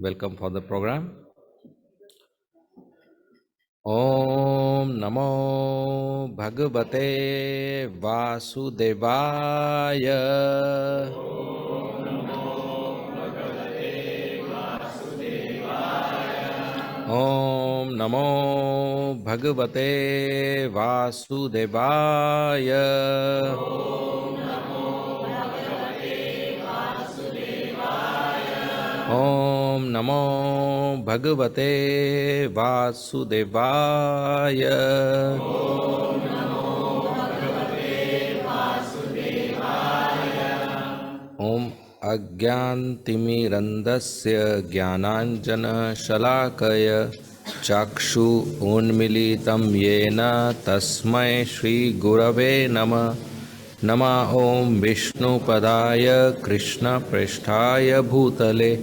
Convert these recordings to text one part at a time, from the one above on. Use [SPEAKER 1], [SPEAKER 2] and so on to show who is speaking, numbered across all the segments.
[SPEAKER 1] Welcome for the program. Om Namo Bhagavate Vasudevaya. Om Namo Bhagavate Vasudevaya. Om Namo Bhagavate Vasudevaya. Om Agyantimirandasya Jnananjana Shalakaya Chakshu Unmilitam Yena Tasmai Shri Gurave Nama Nama Om Vishnu Padaya Krishna Prishthaya Bhutale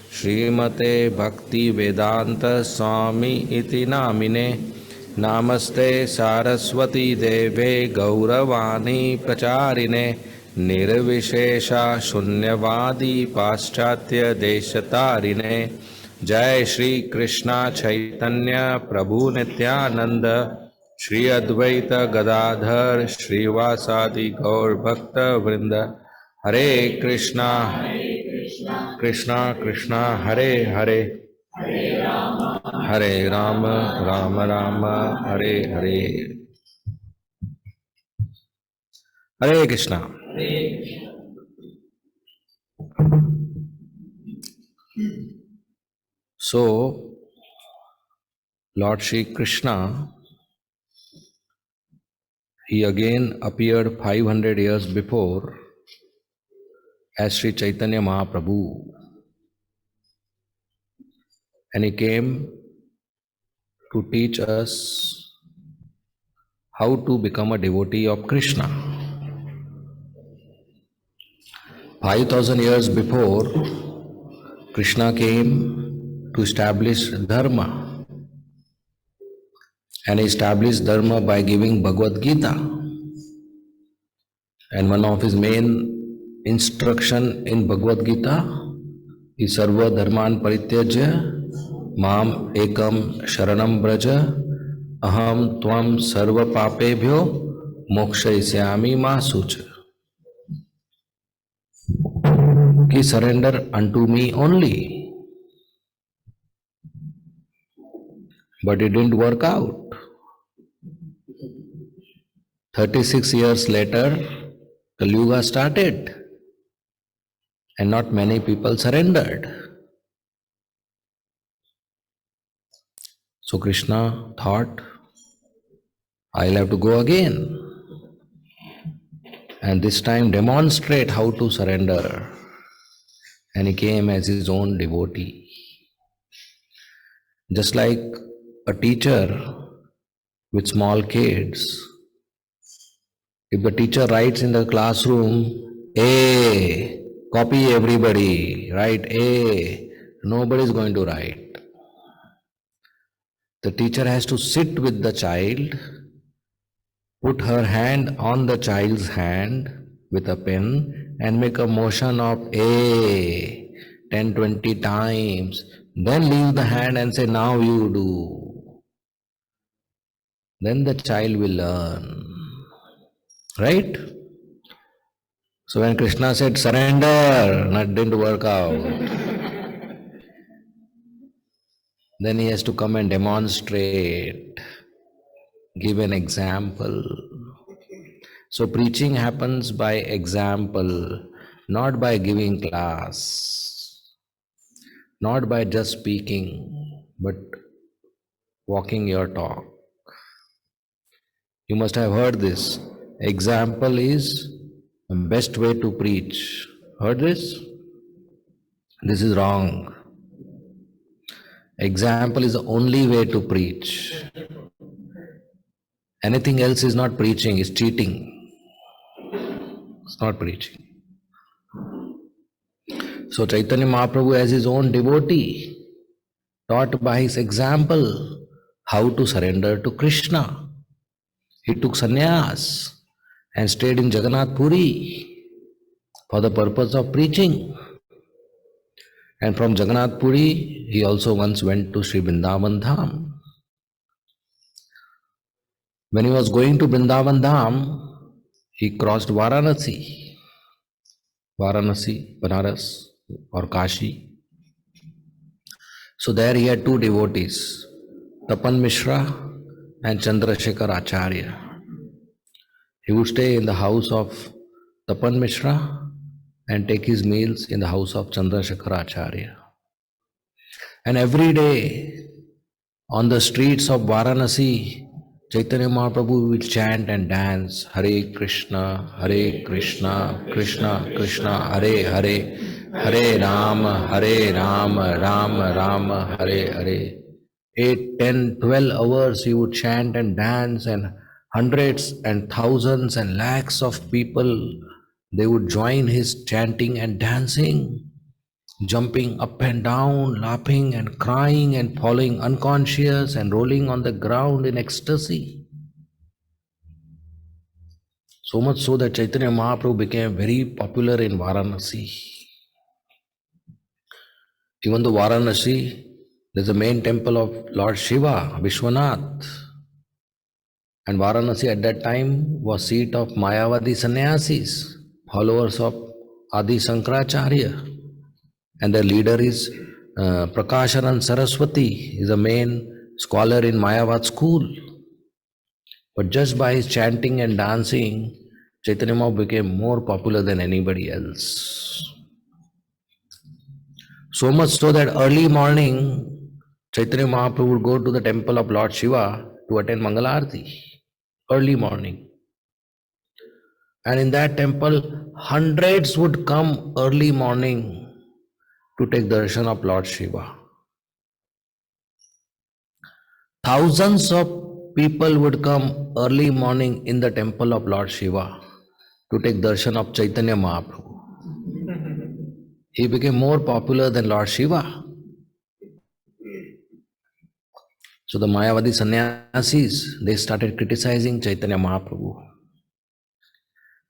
[SPEAKER 1] Srimate Bhakti Vedanta Swami Iti Namine Namaste Saraswati Deve Gauravani Pracharine Nirvishesha Shunyavadi Paschatya Deshatarine Jai Shri Krishna Chaitanya Prabhu Nityananda Shri Advaita Gadadhar Shri Vasadi Gaur Bhakta Vrinda Hare Krishna Krishna Krishna Hare Hare Hare Rama Rama Rama Hare Hare Hare Krishna. So, Lord Shri Krishna, he again appeared 500 years before as Sri Chaitanya Mahaprabhu, and he came to teach us how to become a devotee of Krishna. 5,000 years before, Krishna came to establish Dharma, and he established Dharma by giving Bhagavad Gita. And one of his main instruction in Bhagavad Gita is Sarva Dharman Parityajya Mam Ekam Sharanam Braja Aham Tvam Sarva Papebhyo Mokshayisyami Ma Sucha. Ki surrender unto me only. But it didn't work out. 36 years later, Kali Yuga started, and not many people surrendered. So Krishna thought, I'll have to go again, and this time demonstrate how to surrender. And he came as his own devotee. Just like a teacher with small kids, if the teacher writes in the classroom, A, copy everybody, write A, nobody is going to write. The teacher has to sit with the child, put her hand on the child's hand with a pen and make a motion of A 10-20 times, then leave the hand and say, now you do. Then the child will learn. Right? So when Krishna said surrender, that didn't work out. Then he has to come and demonstrate, give an example. So preaching happens by example, not by giving class, not by just speaking, but walking your talk. You must have heard this. Example is the best way to preach. Heard this? This is wrong. Example is the only way to preach. Anything else is not preaching, it's cheating. It's not preaching. So Chaitanya Mahaprabhu, as his own devotee, taught by his example how to surrender to Krishna. He took sannyas and stayed in Jagannath Puri for the purpose of preaching. And from Jagannath Puri, he also once went to Sri Vrindavan Dham. When he was going to Vrindavan Dham, he crossed Varanasi, Banaras, or Kashi. So there he had two devotees, Tapan Mishra and Chandrasekhar Acharya. He would stay in the house of Tapan Mishra and take his meals in the house of Chandrasekhar Acharya. And every day on the streets of Varanasi, Chaitanya Mahaprabhu will chant and dance Hare Krishna, Krishna Krishna, Hare Hare, Hare Rama, Rama Rama, Hare Hare. 8, 10, 12 hours he would chant and dance, and hundreds and thousands and lakhs of people, they would join his chanting and dancing, jumping up and down, laughing and crying and falling unconscious and rolling on the ground in ecstasy. So much so that Chaitanya Mahaprabhu became very popular in Varanasi. Even though Varanasi, there's a main temple of Lord Shiva, Vishwanath. And Varanasi at that time was seat of Mayavadi sannyasis, followers of Adi Sankaracharya. And their leader is Prakashanan Saraswati, is a main scholar in Mayavad school. But just by his chanting and dancing, Chaitanya Mahaprabhu became more popular than anybody else. So much so that early morning, Chaitanya Mahaprabhu would go to the temple of Lord Shiva to attend Mangalarti. Early morning. And in that temple, hundreds would come early morning to take darshan of Lord Shiva. Thousands of people would come early morning in the temple of Lord Shiva to take darshan of Chaitanya Mahaprabhu. He became more popular than Lord Shiva. So the Mayavadi sannyasis, they started criticizing Chaitanya Mahaprabhu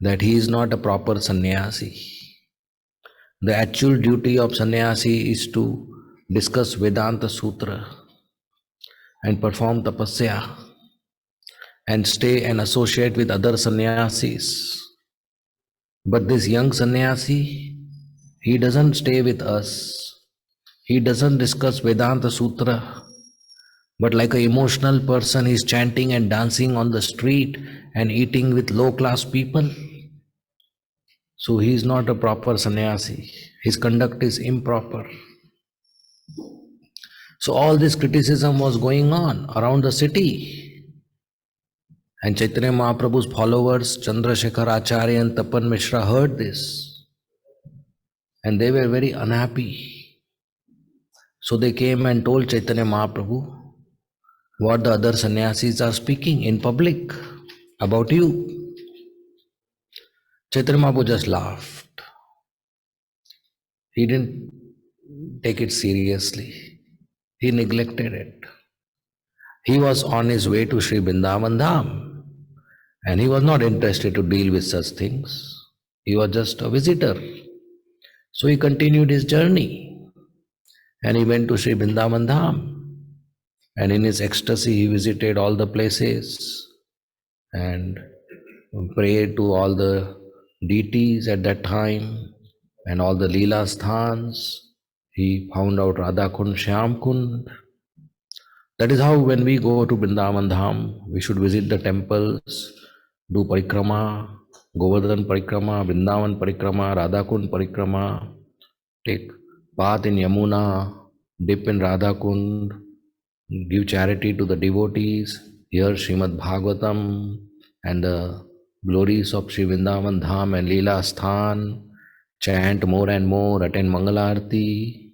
[SPEAKER 1] that he is not a proper sannyasi. The actual duty of sannyasi is to discuss Vedanta Sutra and perform tapasya and stay and associate with other sannyasis. But this young sannyasi, he doesn't stay with us. He doesn't discuss Vedanta Sutra. But like an emotional person, he's chanting and dancing on the street and eating with low-class people. So he is not a proper sannyasi. His conduct is improper. So all this criticism was going on around the city. And Chaitanya Mahaprabhu's followers, Chandrasekhar Acharya and Tapan Mishra, heard this. And they were very unhappy. So they came and told Chaitanya Mahaprabhu what the other sannyasis are speaking in public about you. Chaitanya Mahaprabhu just laughed. He didn't take it seriously. He neglected it. He was on his way to Sri Vrindavan Dham, and he was not interested to deal with such things. He was just a visitor. So he continued his journey, and he went to Sri Vrindavan Dham. And in his ecstasy, he visited all the places and prayed to all the deities at that time and all the Leela sthans. He found out Radha Kund, Shyam Kund. That is how when we go to Vrindavan Dham, we should visit the temples, do parikrama, Govardhan parikrama, Vrindavan parikrama, Radha Kund parikrama, take bath in Yamuna, dip in Radha Kund, give charity to the devotees, hear Srimad Bhagavatam and the glories of Sri Vrindavan Dham and Leela Sthan, chant more and more, attend Mangalarti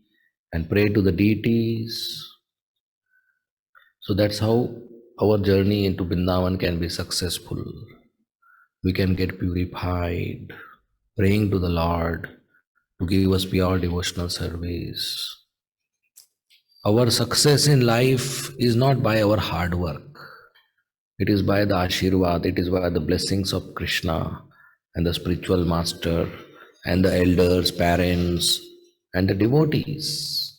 [SPEAKER 1] and pray to the deities. So that's how our journey into Vrindavan can be successful. We can get purified, praying to the Lord to give us pure devotional service. Our success in life is not by our hard work. It is by the Ashirvad, it is by the blessings of Krishna and the spiritual master and the elders, parents, and the devotees.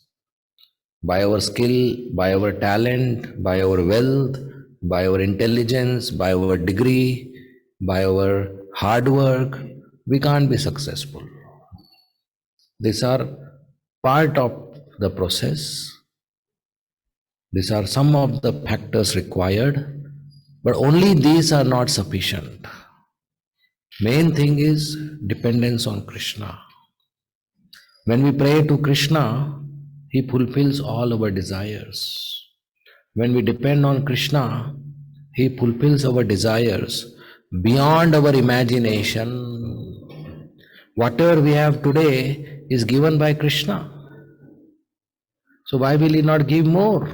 [SPEAKER 1] By our skill, by our talent, by our wealth, by our intelligence, by our degree, by our hard work, we can't be successful. These are part of the process. These are some of the factors required, but only these are not sufficient. Main thing is dependence on Krishna. When we pray to Krishna, he fulfills all our desires. When we depend on Krishna, he fulfills our desires beyond our imagination. Whatever we have today is given by Krishna. So why will he not give more?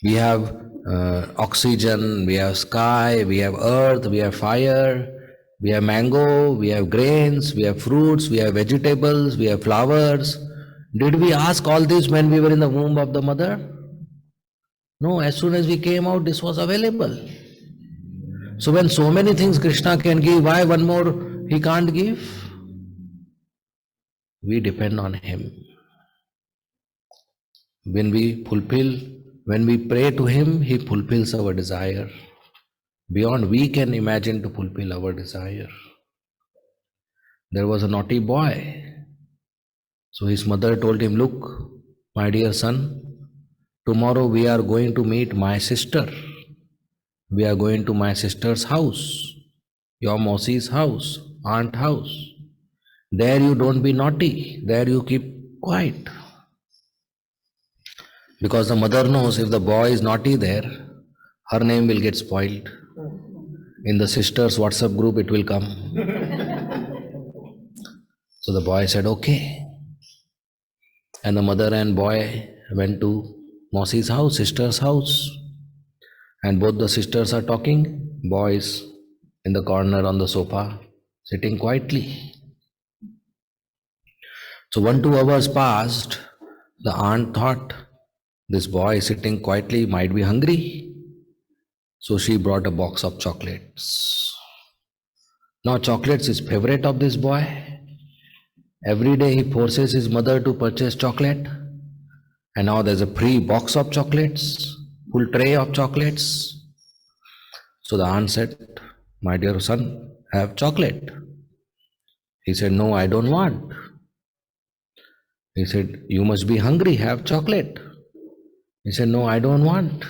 [SPEAKER 1] We have oxygen, we have sky, we have earth, we have fire, we have mango, we have grains, we have fruits, we have vegetables, we have flowers. Did we ask all this when we were in the womb of the mother? No, as soon as we came out, this was available. So when so many things Krishna can give, why one more he can't give? We depend on him. When we pray to him, he fulfills our desire. Beyond we can imagine to fulfill our desire. There was a naughty boy. So his mother told him, look, my dear son, tomorrow we are going to meet my sister. We are going to my sister's house, your Mausi's house, aunt house. There you don't be naughty. There you keep quiet. Because the mother knows if the boy is naughty there, her name will get spoiled. In the sister's WhatsApp group, it will come. So the boy said, okay. And the mother and boy went to Mausi's house, sister's house. And both the sisters are talking. Boy is in the corner on the sofa, sitting quietly. So 1-2 hours passed. The aunt thought, this boy sitting quietly might be hungry. So she brought a box of chocolates. Now chocolates is favorite of this boy. Every day he forces his mother to purchase chocolate. And now there's a free box of chocolates, full tray of chocolates. So the aunt said, my dear son, have chocolate. He said, no, I don't want. He said, you must be hungry, have chocolate. He said, no, I don't want.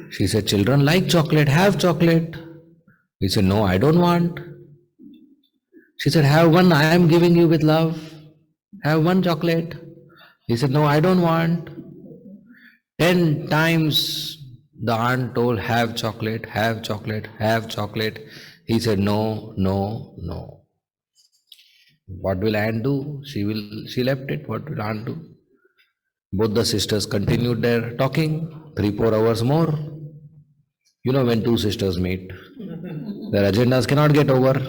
[SPEAKER 1] She said, children like chocolate, have chocolate. He said, no, I don't want. She said, have one, I am giving you with love. Have one chocolate. He said, no, I don't want. 10 times the aunt told, have chocolate, have chocolate, have chocolate. He said, no, no, no. What will aunt do? She left it. What will aunt do? Both the sisters continued their talking, 3-4 hours more. You know, when two sisters meet, their agendas cannot get over.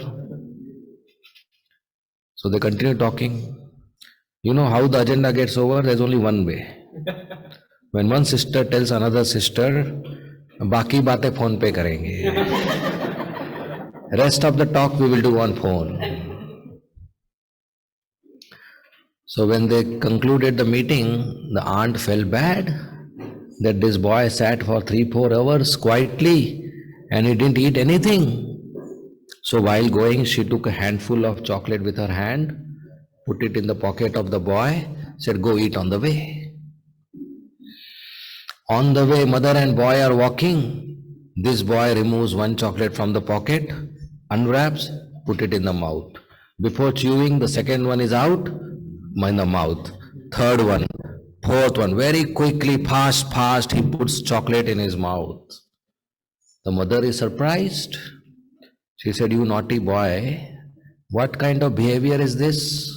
[SPEAKER 1] So they continue talking. You know how the agenda gets over? There's only one way. When one sister tells another sister, बाकी बातें phone पे करेंगे. Rest of the talk we will do on phone. So when they concluded the meeting, the aunt felt bad that this boy sat for 3-4 hours quietly and he didn't eat anything. So while going, she took a handful of chocolate with her hand, put it in the pocket of the boy, said, go eat on the way. On the way, mother and boy are walking. This boy removes one chocolate from the pocket, unwraps, put it in the mouth. Before chewing, the second one is out in the mouth. Third one, fourth one, very quickly, fast, he puts chocolate in his mouth. The mother is surprised. She said, you naughty boy, what kind of behavior is this?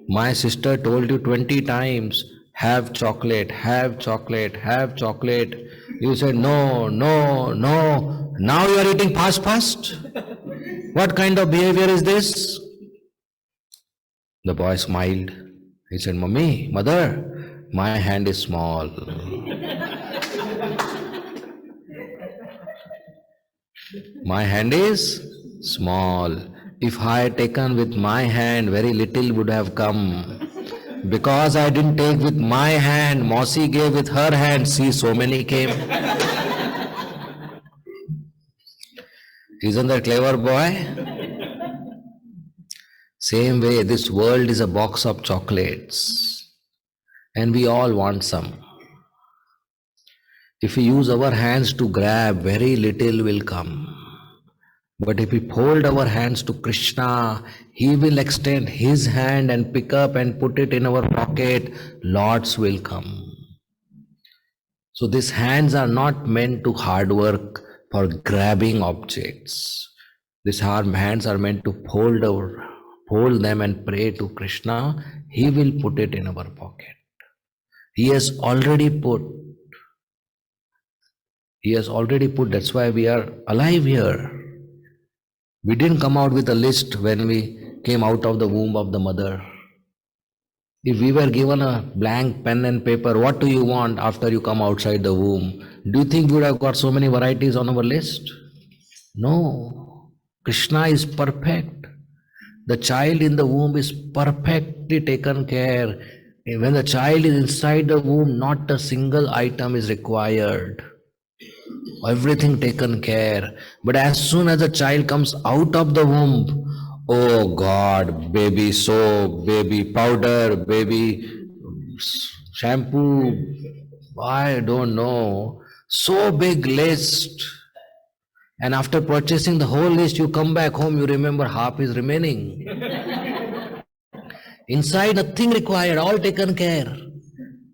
[SPEAKER 1] My sister told you 20 times, have chocolate, have chocolate, have chocolate. You said, no, no, no. Now you are eating fast. What kind of behavior is this? The boy smiled. He said, Mummy, mother, my hand is small. My hand is small. If I had taken with my hand, very little would have come. Because I didn't take with my hand, Mossy gave with her hand. See, so many came. Isn't that clever, boy? Same way, this world is a box of chocolates, and we all want some. If we use our hands to grab, very little will come. But if we fold our hands to Krishna, He will extend His hand and pick up and put it in our pocket. Lots will come. So these hands are not meant to hard work for grabbing objects. These hands are meant to fold them and pray to Krishna. He will put it in our pocket. He has already put. He has already put. That's why we are alive here. We didn't come out with a list when we came out of the womb of the mother. If we were given a blank pen and paper, what do you want after you come outside the womb? Do you think we would have got so many varieties on our list? No. Krishna is perfect. The child in the womb is perfectly taken care. When the child is inside the womb, not a single item is required. Everything taken care. But as soon as the child comes out of the womb, oh God, baby soap, baby powder, baby shampoo, I don't know, so big list. And after purchasing the whole list, you come back home, you remember half is remaining. Inside, nothing required, all taken care.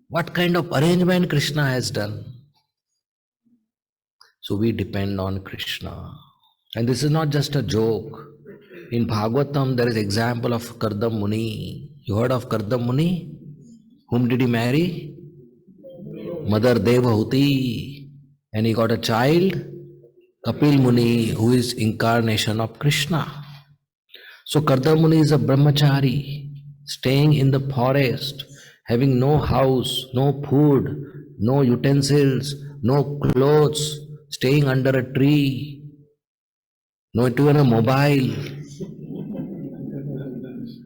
[SPEAKER 1] What kind of arrangement Krishna has done? So we depend on Krishna. And this is not just a joke. In Bhagavatam, there is example of Kardam Muni. You heard of Kardam Muni? Whom did he marry? Mother Devahuti. And he got a child, Kapil Muni, who is incarnation of Krishna. So Kardam Muni is a brahmachari, staying in the forest, having no house, no food, no utensils, no clothes, staying under a tree, not even a mobile.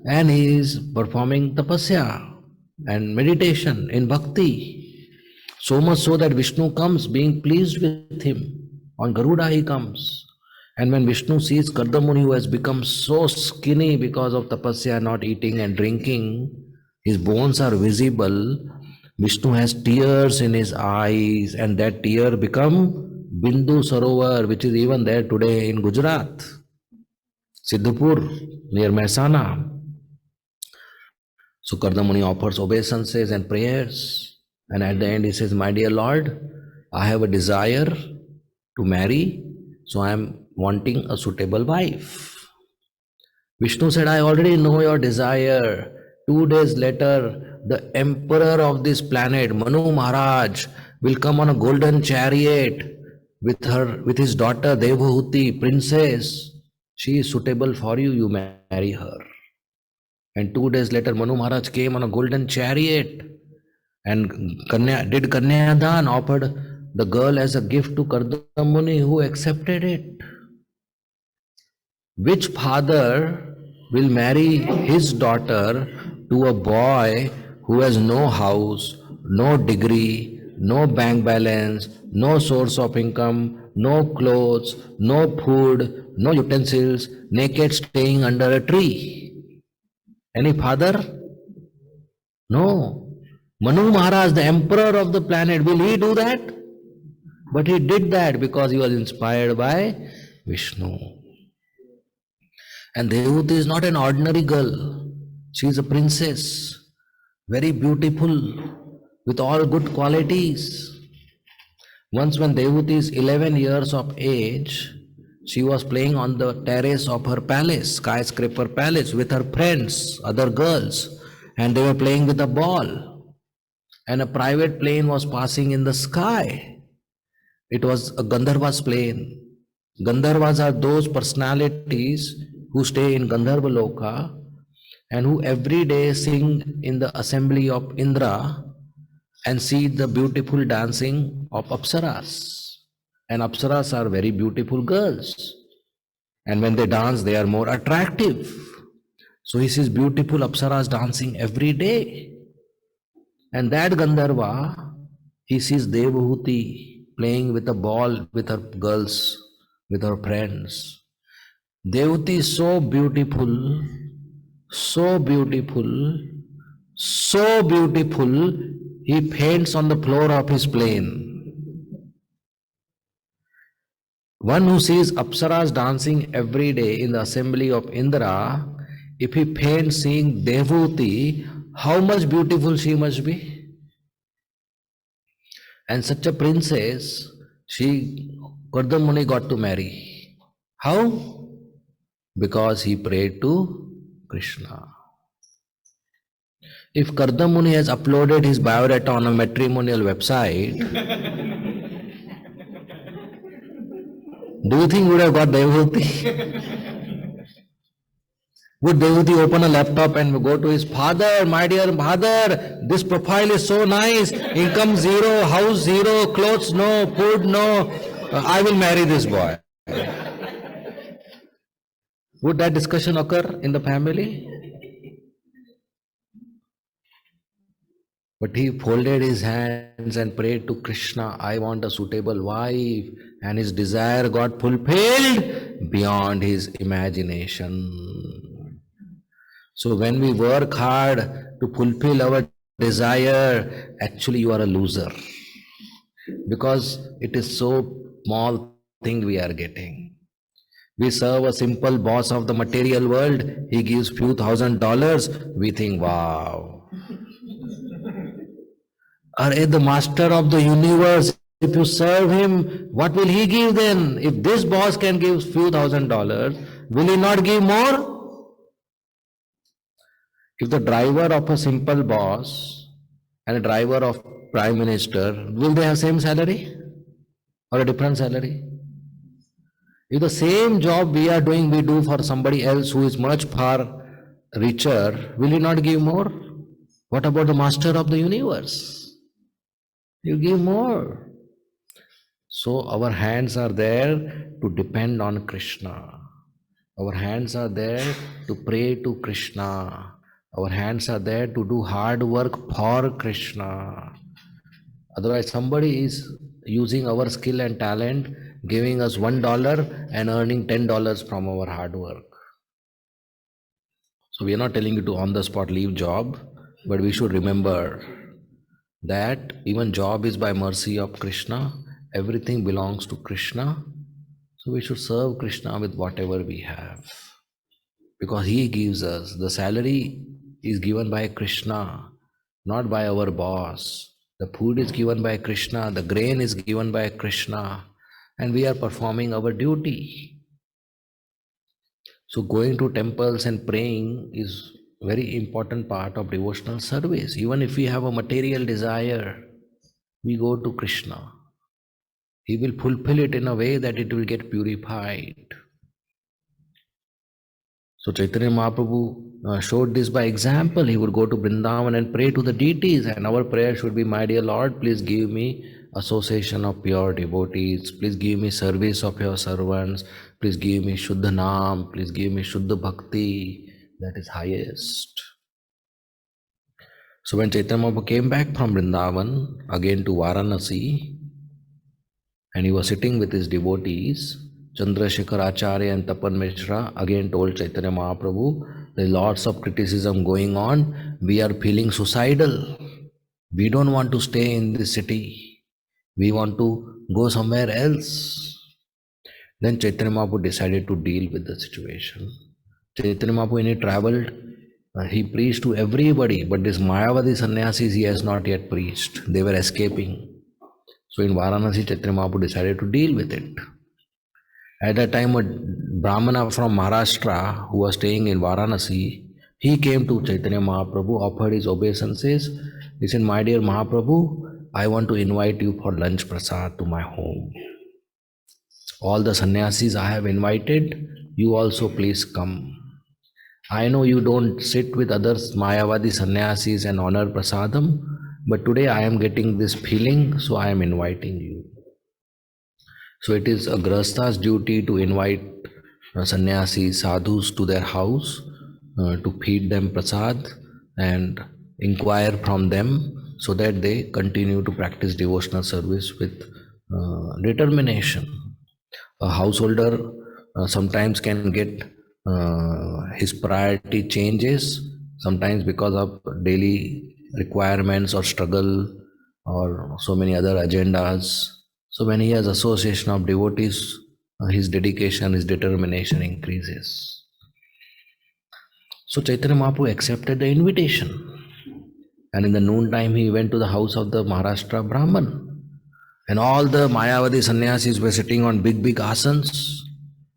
[SPEAKER 1] And he is performing tapasya and meditation in bhakti. So much so that Vishnu comes being pleased with him. On Garuda he comes. And when Vishnu sees Kardamuni, who has become so skinny because of tapasya, not eating and drinking, his bones are visible. Vishnu has tears in his eyes, and that tear become Bindu Sarovar, which is even there today in Gujarat, Siddhapur, near Mehsana. So Kardamuni offers obeisances and prayers, and at the end he says, "My dear Lord, I have a desire to marry, so I am wanting a suitable wife." Vishnu said, "I already know your desire." 2 days later, the emperor of this planet, Manu Maharaj, will come on a golden chariot with his daughter Devahuti, princess. She is suitable for you, you marry her. And 2 days later, Manu Maharaj came on a golden chariot and did Kanyadan, offered the girl as a gift to Kardamuni, who accepted it. Which father will marry his daughter to a boy who has no house, no degree, no bank balance, no source of income, no clothes, no food, no utensils, naked staying under a tree? Any father? No. Manu Maharaj, the emperor of the planet, will he do that? But he did that because he was inspired by Vishnu. And Devahuti is not an ordinary girl. She is a princess, very beautiful, with all good qualities. Once when Devahuti is 11 years of age, she was playing on the terrace of her palace, skyscraper palace, with her friends, other girls, and they were playing with a ball. And a private plane was passing in the sky. It was a Gandharva's plane. Gandharvas are those personalities who stay in Gandharva Loka and who every day sing in the assembly of Indra and see the beautiful dancing of Apsaras. And Apsaras are very beautiful girls. And when they dance, they are more attractive. So he sees beautiful apsaras dancing every day. And that Gandharva, he sees Devahuti playing with a ball with her girls, with her friends. Devahuti is so beautiful, so beautiful, so beautiful, he faints on the floor of his plane. One who sees apsaras dancing every day in the assembly of Indra, if he faints seeing Devahuti, how much beautiful she must be? And such a princess, Kardamuni got to marry. How? Because he prayed to Krishna. If Kardamuni has uploaded his biodata on a matrimonial website, do you think he would have got Devahuti? Would Devahuti open a laptop and go to his father, my dear father, this profile is so nice, income zero, house zero, clothes no, food no, I will marry this boy. Would that discussion occur in the family? But he folded his hands and prayed to Krishna, I want a suitable wife, and his desire got fulfilled beyond his imagination. So when we work hard to fulfill our desire, actually you are a loser, because it is so small thing we are getting. We serve a simple boss of the material world, he gives few $1,000s, we think, wow. Are the master of the universe, if you serve him, what will he give then? If this boss can give few $1,000s, will he not give more? If the driver of a simple boss and a driver of prime minister, will they have same salary or a different salary? If the same job we are doing, we do for somebody else who is much far richer, will he not give more? What about the master of the universe? You give more. So our hands are there to depend on Krishna. Our hands are there to pray to Krishna. Our hands are there to do hard work for Krishna. Otherwise, somebody is using our skill and talent, giving us $1 and earning $10 from our hard work. So we are not telling you to on the spot leave job, but we should remember that even job is by mercy of Krishna. Everything belongs to Krishna. So we should serve Krishna with whatever we have, because he gives us. The salary is given by Krishna, not by our boss. The food is given by Krishna, the grain is given by Krishna, and we are performing our duty. So going to temples and praying is very important part of devotional service. Even if we have a material desire, we go to Krishna. He will fulfill it in a way that it will get purified. So Chaitanya Mahaprabhu showed this by example. He would go to Vrindavan and pray to the deities, and our prayer should be, my dear Lord, please give me association of pure devotees, please give me service of your servants, please give me Shuddha Naam, please give me Shuddha Bhakti, that is highest. So when Chaitanya Mahaprabhu came back from Vrindavan, again to Varanasi, and he was sitting with his devotees, Chandrasekhar Acharya and Tapan Mishra again told Chaitanya Mahaprabhu, there is lots of criticism going on, we are feeling suicidal, we don't want to stay in this city, we want to go somewhere else. Then Chaitanya Mahaprabhu decided to deal with the situation. Chaitanya Mahaprabhu, when he traveled, he preached to everybody, but these Mayavadi sannyasis he has not yet preached, they were escaping. So in Varanasi, Chaitanya Mahaprabhu decided to deal with it. At that time, a Brahmana from Maharashtra who was staying in Varanasi, he came to Chaitanya Mahaprabhu, offered his obeisances. He said, my dear Mahaprabhu, I want to invite you for lunch prasad to my home. All the sannyasis I have invited, you also please come. I know you don't sit with others Mayavadi sannyasis and honor prasadam, but today I am getting this feeling, so I am inviting you. So it is a grahastha's duty to invite sannyasis, sadhus to their house to feed them prasad and inquire from them so that they continue to practice devotional service with determination. A householder sometimes can get his priority changes, sometimes because of daily requirements or struggle or so many other agendas. So when he has association of devotees, his dedication, his determination increases. So Chaitanya Mahaprabhu accepted the invitation, and in the noontime he went to the house of the Maharashtra Brahman. And all the Mayavadi sannyasis were sitting on big, big asanas,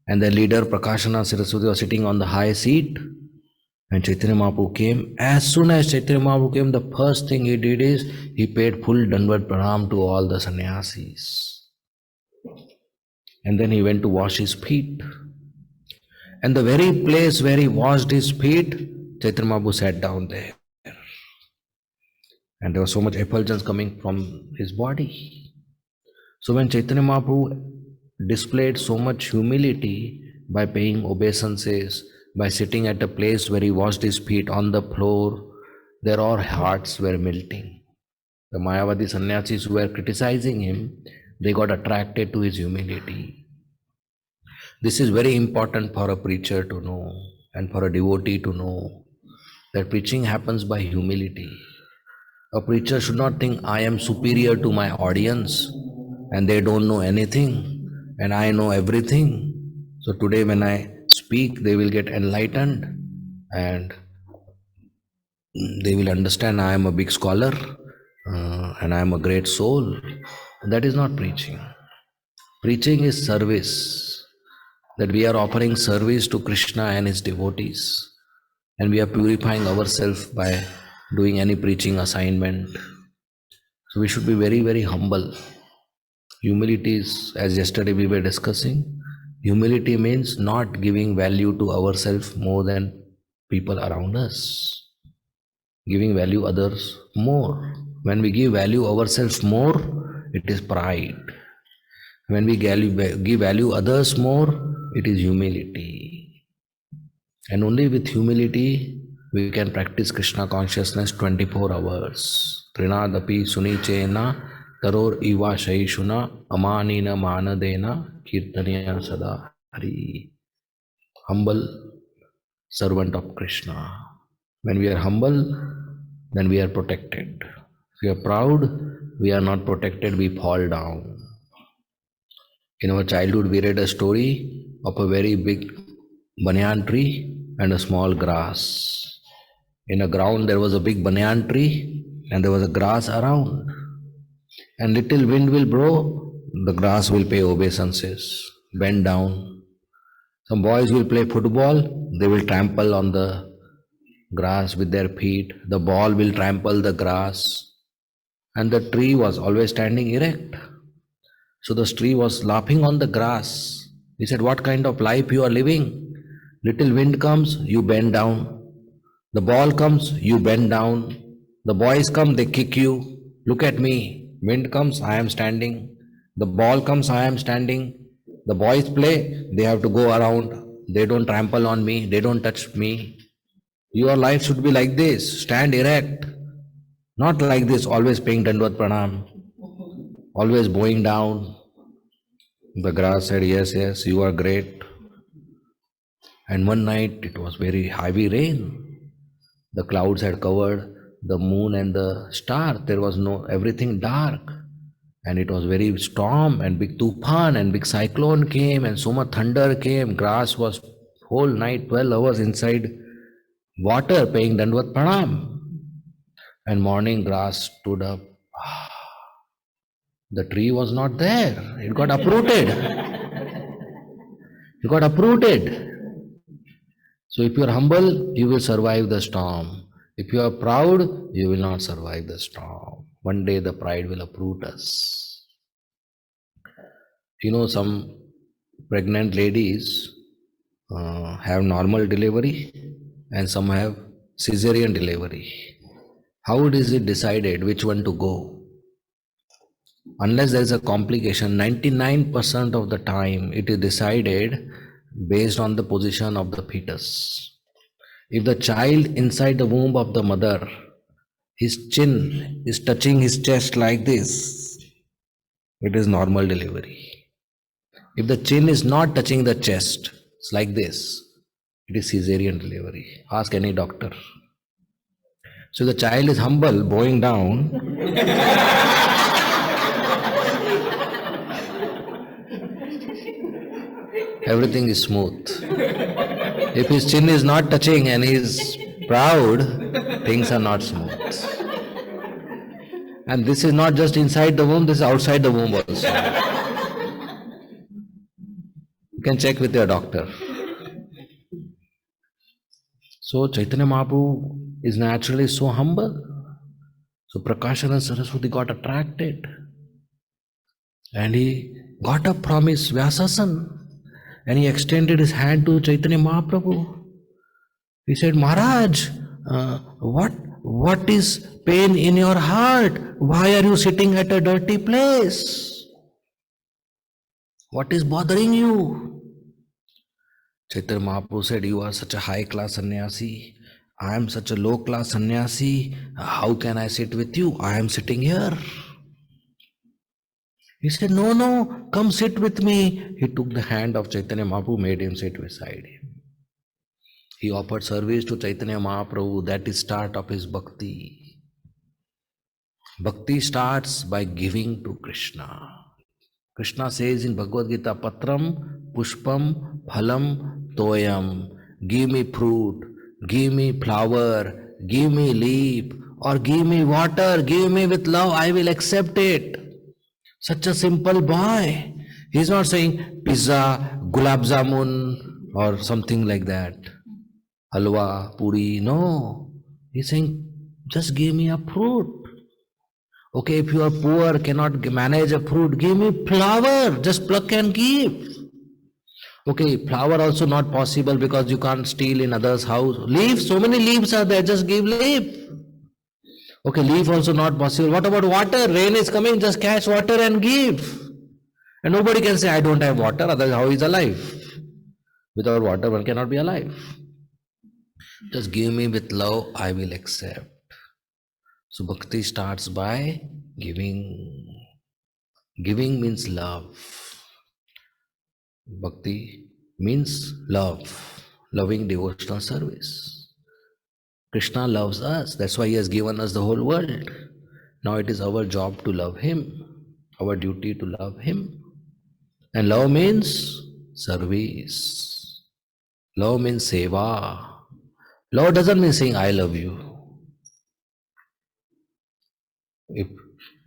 [SPEAKER 1] and their leader Prakashana Saraswati was sitting on the high seat. And Chaitanya Mahaprabhu came. As soon as Chaitanya Mahaprabhu came, the first thing he did is he paid full Dandavat Pranam to all the sannyasis. And then he went to wash his feet. And the very place where he washed his feet, Chaitanya Mahaprabhu sat down there. And there was so much effulgence coming from his body. So when Chaitanya Mahaprabhu displayed so much humility by paying obeisances, by sitting at a place where he washed his feet on the floor, their all hearts were melting. The Mayavadi sannyasis who were criticizing him, they got attracted to his humility. This is very important for a preacher to know and for a devotee to know that preaching happens by humility. A preacher should not think I am superior to my audience and they don't know anything and I know everything. So today when I speak, they will get enlightened and they will understand I am a big scholar and I am a great soul. That is not preaching. Preaching is service, that we are offering service to Krishna and his devotees, and we are purifying ourselves by doing any preaching assignment. So we should be very, very humble. Humility is, as yesterday we were discussing, humility means not giving value to ourselves more than people around us. Giving value others more. When we give value ourselves more, it is pride. When we give value others more, it is humility. And only with humility we can practice Krishna consciousness 24 hours. Trinadapi sunichena taror iva shaishuna amanina manadena kirtaniya sada hari. Humble servant of Krishna. When we are humble, then we are protected. If we are proud, we are not protected, we fall down. In our childhood, we read a story of a very big banyan tree and a small grass. In a ground, there was a big banyan tree and there was a grass around. And little wind will blow, the grass will pay obeisances, bend down. Some boys will play football, they will trample on the grass with their feet. The ball will trample the grass. And the tree was always standing erect. So the tree was laughing on the grass. He said, what kind of life you are living? Little wind comes, you bend down. The ball comes, you bend down. The boys come, they kick you. Look at me. Wind comes, I am standing. The ball comes, I am standing. The boys play, they have to go around. They don't trample on me, they don't touch me. Your life should be like this, stand erect. Not like this, always paying Dandavat Pranam, always bowing down. The grass said, yes, yes, you are great. And one night it was very heavy rain. The clouds had covered the moon and the star. There was no, everything dark. And it was very storm and big tufan and big cyclone came and so much thunder came. Grass was whole night, 12 hours inside water paying Dandavat Pranam. And morning grass stood up. The tree was not there. It got uprooted. It got uprooted. So if you are humble, you will survive the storm. If you are proud, you will not survive the storm. One day the pride will uproot us. You know, some pregnant ladies have normal delivery and some have cesarean delivery. How is it decided which one to go? Unless there is a complication, 99% of the time it is decided based on the position of the fetus. If the child inside the womb of the mother, his chin is touching his chest like this, it is normal delivery. If the chin is not touching the chest, it's like this, it is cesarean delivery. Ask any doctor. So the child is humble, bowing down. Everything is smooth. If his chin is not touching and he is proud, things are not smooth. And this is not just inside the womb, this is outside the womb also. You can check with your doctor. So Chaitanya Mahaprabhu is naturally so humble. So Prakashana Saraswati got attracted. And he got up from his Vyasasan. And he extended his hand to Chaitanya Mahaprabhu. He said, Maharaj, what is pain in your heart? Why are you sitting at a dirty place? What is bothering you? Chaitanya Mahaprabhu said, you are such a high-class sannyasi. I am such a low-class sannyasi. How can I sit with you? I am sitting here. He said, no, come sit with me. He took the hand of Chaitanya Mahaprabhu, made him sit beside him. He offered service to Chaitanya Mahaprabhu. That is start of his bhakti. Bhakti starts by giving to Krishna. Krishna says in Bhagavad Gita, Patram, Pushpam, Phalam, Toyam. Give me fruit, give me flower, give me leaf, or give me water, give me with love, I will accept it. Such a simple boy. He's not saying pizza, gulab jamun, or something like that. Halwa, puri, no. He's saying, just give me a fruit. Okay, if you are poor, cannot manage a fruit, give me flower, just pluck and give. Okay, flower also not possible because you can't steal in others' house. Leaves, so many leaves are there, just give leaf. Okay, leaf also not possible. What about water? Rain is coming, just catch water and give. And nobody can say, I don't have water, otherwise how is alive? Without water, one cannot be alive. Just give me with love, I will accept. So bhakti starts by giving. Giving means love. Bhakti means love, loving devotional service. Krishna loves us, that's why he has given us the whole world. Now it is our job to love him, our duty to love him. And love means service. Love means seva. Love doesn't mean saying I love you.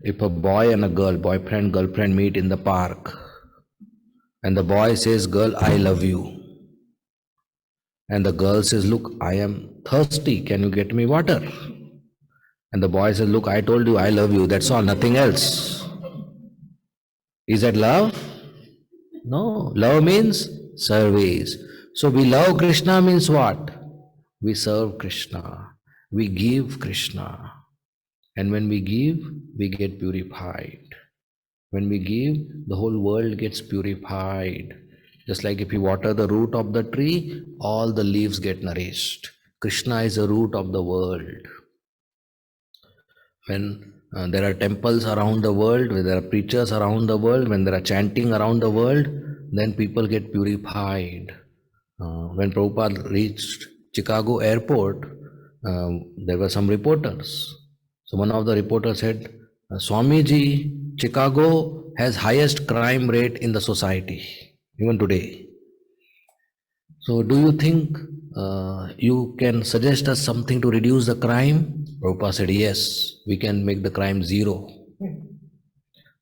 [SPEAKER 1] If a boy and a girl, boyfriend, girlfriend meet in the park, and the boy says, girl, I love you. And the girl says, look, I am thirsty, can you get me water? And the boy says, look, I told you I love you, that's all, nothing else. Is that love? No, love means service. So we love Krishna means what? We serve Krishna, we give Krishna. And when we give, we get purified. When we give, the whole world gets purified. Just like if you water the root of the tree, all the leaves get nourished. Krishna is the root of the world. When there are temples around the world, when there are preachers around the world, when there are chanting around the world, then people get purified. When Prabhupada reached Chicago airport, there were some reporters. So one of the reporters said, Swamiji, Chicago has highest crime rate in the society, even today. So do you think you can suggest us something to reduce the crime? Prabhupada said, yes, we can make the crime zero.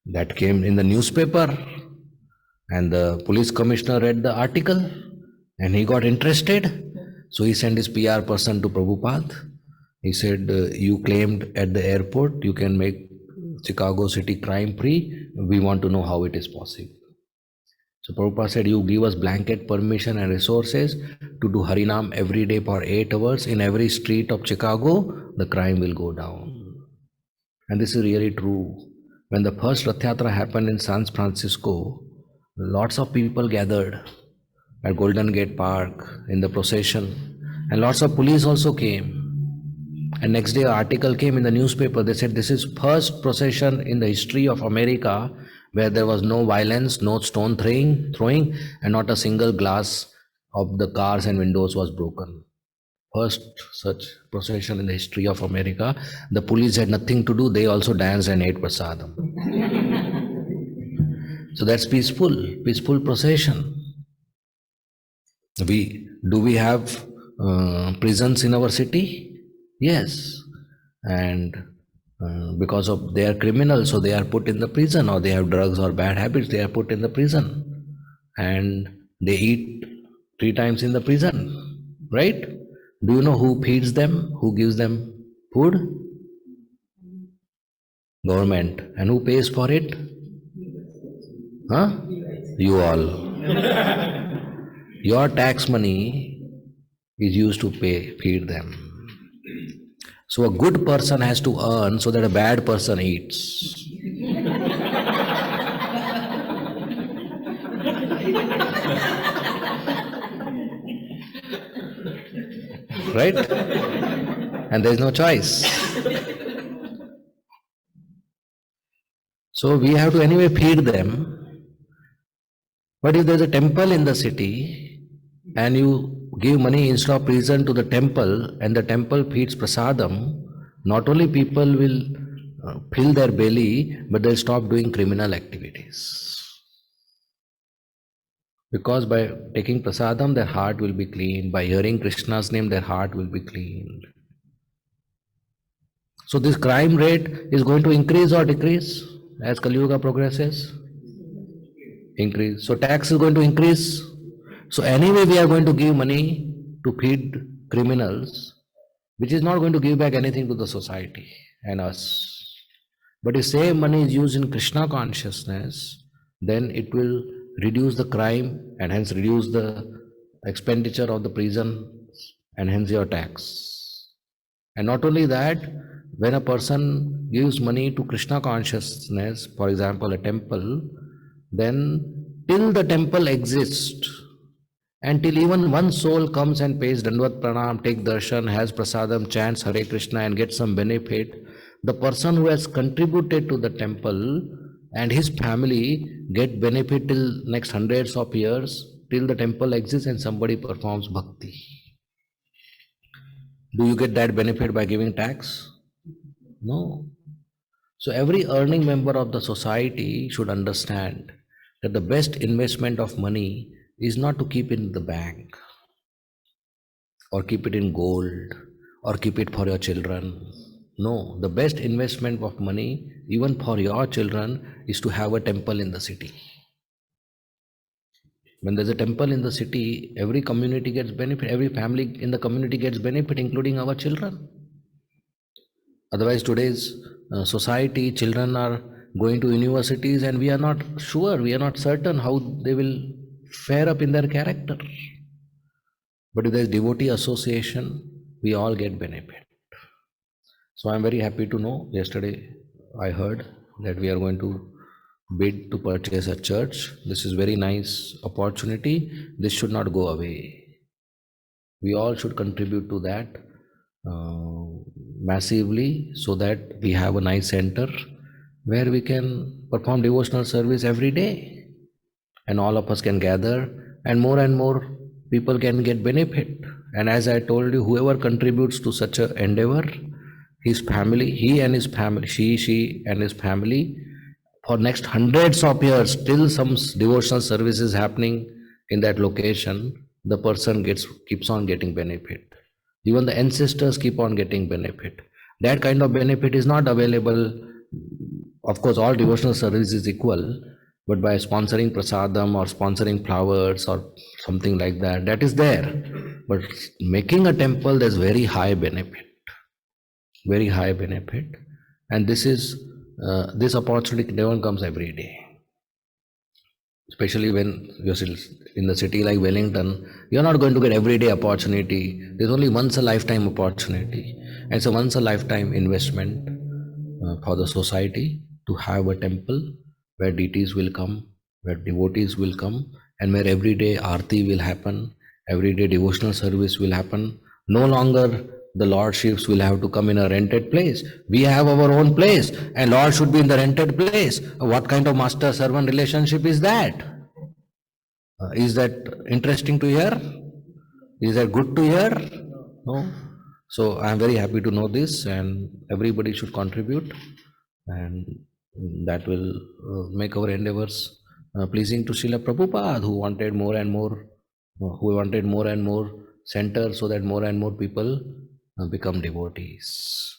[SPEAKER 1] That came in the newspaper, and the police commissioner read the article and he got interested. So he sent his PR person to Prabhupada. He said, you claimed at the airport you can make Chicago city crime free. We want to know how it is possible. So Prabhupada said, you give us blanket permission and resources to do Harinam every day for 8 hours in every street of Chicago, the crime will go down. And this is really true. When the first Rath Yatra happened in San Francisco, lots of people gathered. at Golden Gate Park in the procession, and lots of police also came. And next day, an article came in the newspaper. They said this is first procession in the history of America where there was no violence, no stone throwing, and not a single glass of the cars and windows was broken. First such procession in the history of America. The police had nothing to do. They also danced and ate prasadam. So that's peaceful procession. We have prisons in our city? Yes, and because of they are criminals, so they are put in the prison, or they have drugs or bad habits, they are put in the prison, and they eat 3 times in the prison, right? Do you know who feeds them? Who gives them food? Government. And who pays for it? Huh? You all. Your tax money is used to feed them. So a good person has to earn so that a bad person eats. Right? And there is no choice. So we have to anyway feed them. But if there is a temple in the city and you give money instead of prison to the temple, and the temple feeds prasadam, not only people will fill their belly, but they'll stop doing criminal activities. Because by taking prasadam, their heart will be clean. By hearing Krishna's name, their heart will be cleaned. So this crime rate is going to increase or decrease as Kali Yuga progresses? Increase. So tax is going to increase. So anyway, we are going to give money to feed criminals, which is not going to give back anything to the society and us. But if same money is used in Krishna consciousness, then it will reduce the crime and hence reduce the expenditure of the prison and hence your tax. And not only that, when a person gives money to Krishna consciousness, for example, a temple, then till the temple exists, until even one soul comes and pays Dandvat Pranam, take darshan, has prasadam, chants Hare Krishna and gets some benefit, the person who has contributed to the temple and his family get benefit till next hundreds of years, till the temple exists and somebody performs bhakti. Do you get that benefit by giving tax? No. So every earning member of the society should understand that the best investment of money is not to keep in the bank or keep it in gold or keep it for your children. No, the best investment of money, even for your children, is to have a temple in the city. When there's a temple in the city, every community gets benefit, every family in the community gets benefit, including our children. Otherwise, today's society, children are going to universities and we are not sure, we are not certain how they will fare up in their character. But if there is devotee association, we all get benefit. So I am very happy to know, yesterday I heard that we are going to bid to purchase a church. This is very nice opportunity. This should not go away. We all should contribute to that massively, so that we have a nice center where we can perform devotional service every day and all of us can gather and more people can get benefit. And as I told you, whoever contributes to such an endeavor, his family, he and his family, she and his family, for next hundreds of years, till some devotional service is happening in that location, the person keeps on getting benefit. Even the ancestors keep on getting benefit. That kind of benefit is not available. Of course, all devotional service is equal, but by sponsoring prasadam or sponsoring flowers or something like that, that is there. But making a temple, there's very high benefit. Very high benefit. And this opportunity never comes every day. Especially when you're in the city like Wellington, you're not going to get everyday opportunity. There's only once a lifetime opportunity. And it's a once a lifetime investment for the society to have a temple where deities will come, where devotees will come and where every day arti will happen, every day devotional service will happen. No longer the lordships will have to come in a rented place. We have our own place, and Lord should be in the rented place. What kind of master-servant relationship is that? Is that interesting to hear? Is that good to hear? No. So I am very happy to know this, and everybody should contribute, and that will make our endeavors pleasing to Srila Prabhupada, who wanted more and more, centers so that more and more people become devotees.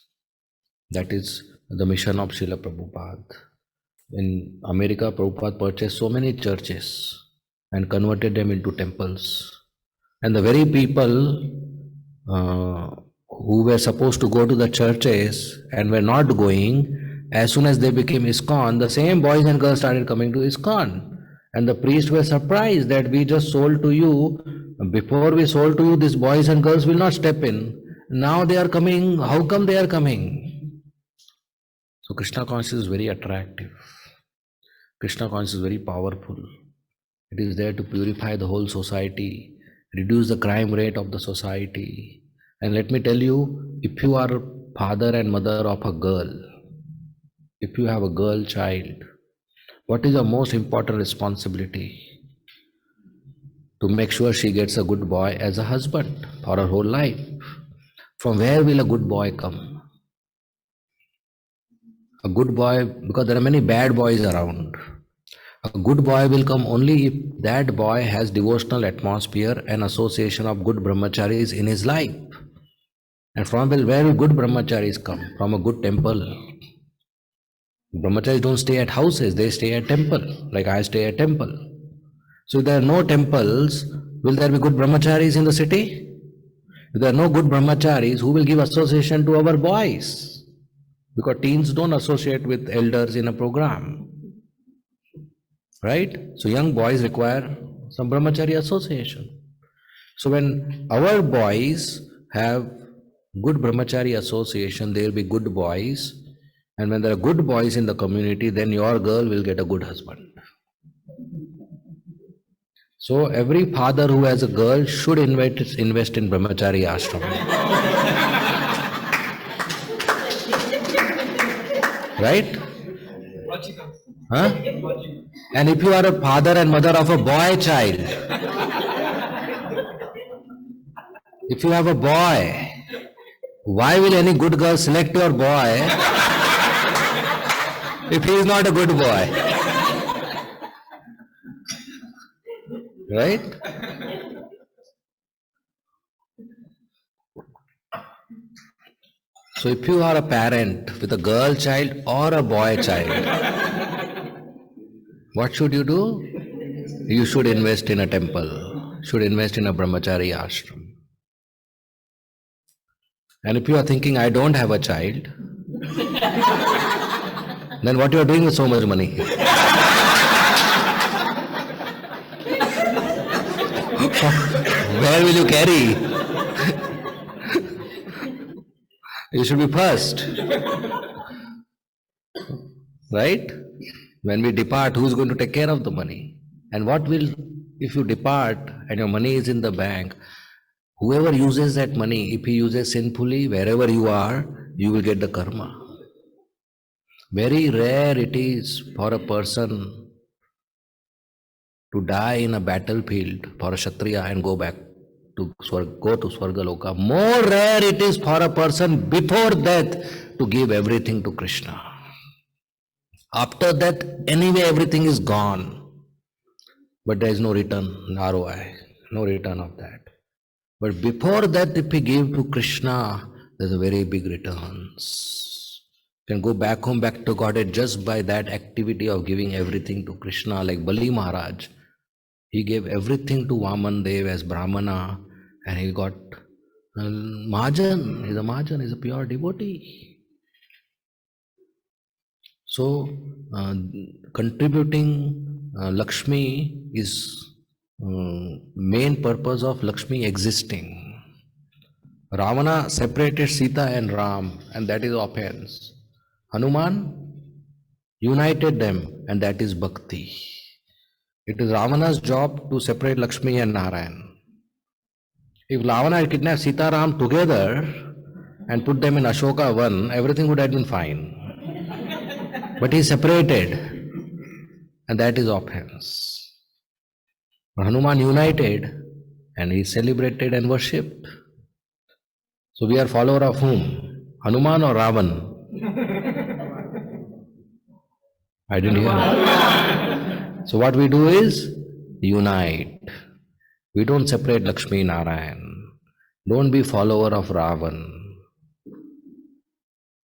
[SPEAKER 1] That is the mission of Srila Prabhupada. In America, Prabhupada purchased so many churches and converted them into temples. And the very people who were supposed to go to the churches and were not going, as soon as they became ISKCON, the same boys and girls started coming to ISKCON. And the priests were surprised that we just sold to you. Before we sold to you, these boys and girls will not step in. Now they are coming. How come they are coming? So Krishna consciousness is very attractive. Krishna consciousness is very powerful. It is there to purify the whole society, reduce the crime rate of the society. And let me tell you, if you are father and mother of a girl, if you have a girl child, what is the most important responsibility? To make sure she gets a good boy as a husband for her whole life. From where will a good boy come? A good boy, because there are many bad boys around. A good boy will come only if that boy has devotional atmosphere and association of good brahmacharis in his life. And from where will good brahmacharis come? From a good temple. Brahmacharis don't stay at houses, they stay at temple, like I stay at temple. So if there are no temples, will there be good brahmacharis in the city? If there are no good brahmacharis, who will give association to our boys? Because teens don't associate with elders in a program. Right? So young boys require some brahmachari association. So when our boys have good brahmachari association, they will be good boys. And when there are good boys in the community, then your girl will get a good husband. So every father who has a girl should invest in brahmachari ashram. Right? Huh? And if you are a father and mother of a boy child, if you have a boy, why will any good girl select your boy if he is not a good boy? Right? So if you are a parent with a girl child or a boy child, what should you do? You should invest in a temple, should invest in a brahmachari ashram. And if you are thinking, I don't have a child, then what you are doing with so much money? Where will you carry? You should be first. Right? When we depart, who is going to take care of the money? And what will, if you depart and your money is in the bank, whoever uses that money, if he uses sinfully, wherever you are, you will get the karma. Very rare it is for a person to die in a battlefield for a Kshatriya and go back to Swargaloka. More rare it is for a person before death to give everything to Krishna. After that, anyway, everything is gone. But there is no return, ROI, no return of that. But before that, if we give to Krishna, there's a very big returns. You can go back home, back to Godhead just by that activity of giving everything to Krishna, like Bali Maharaj. He gave everything to Vaman Dev as Brahmana, and he got Mahajan. He's a Mahajan, he's a pure devotee. So, contributing Lakshmi is main purpose of Lakshmi existing. Ravana separated Sita and Ram, and that is offense. Hanuman united them, and that is bhakti. It is Ravana's job to separate Lakshmi and Narayan. If Ravana had kidnapped Sita Ram together and put them in Ashoka Van, everything would have been fine. But he separated, and that is offense. Hanuman united, and he celebrated and worshipped. So we are follower of whom? Hanuman or Ravan? I didn't hear. So what we do is unite. We don't separate Lakshmi Narayan. Don't be follower of Ravan.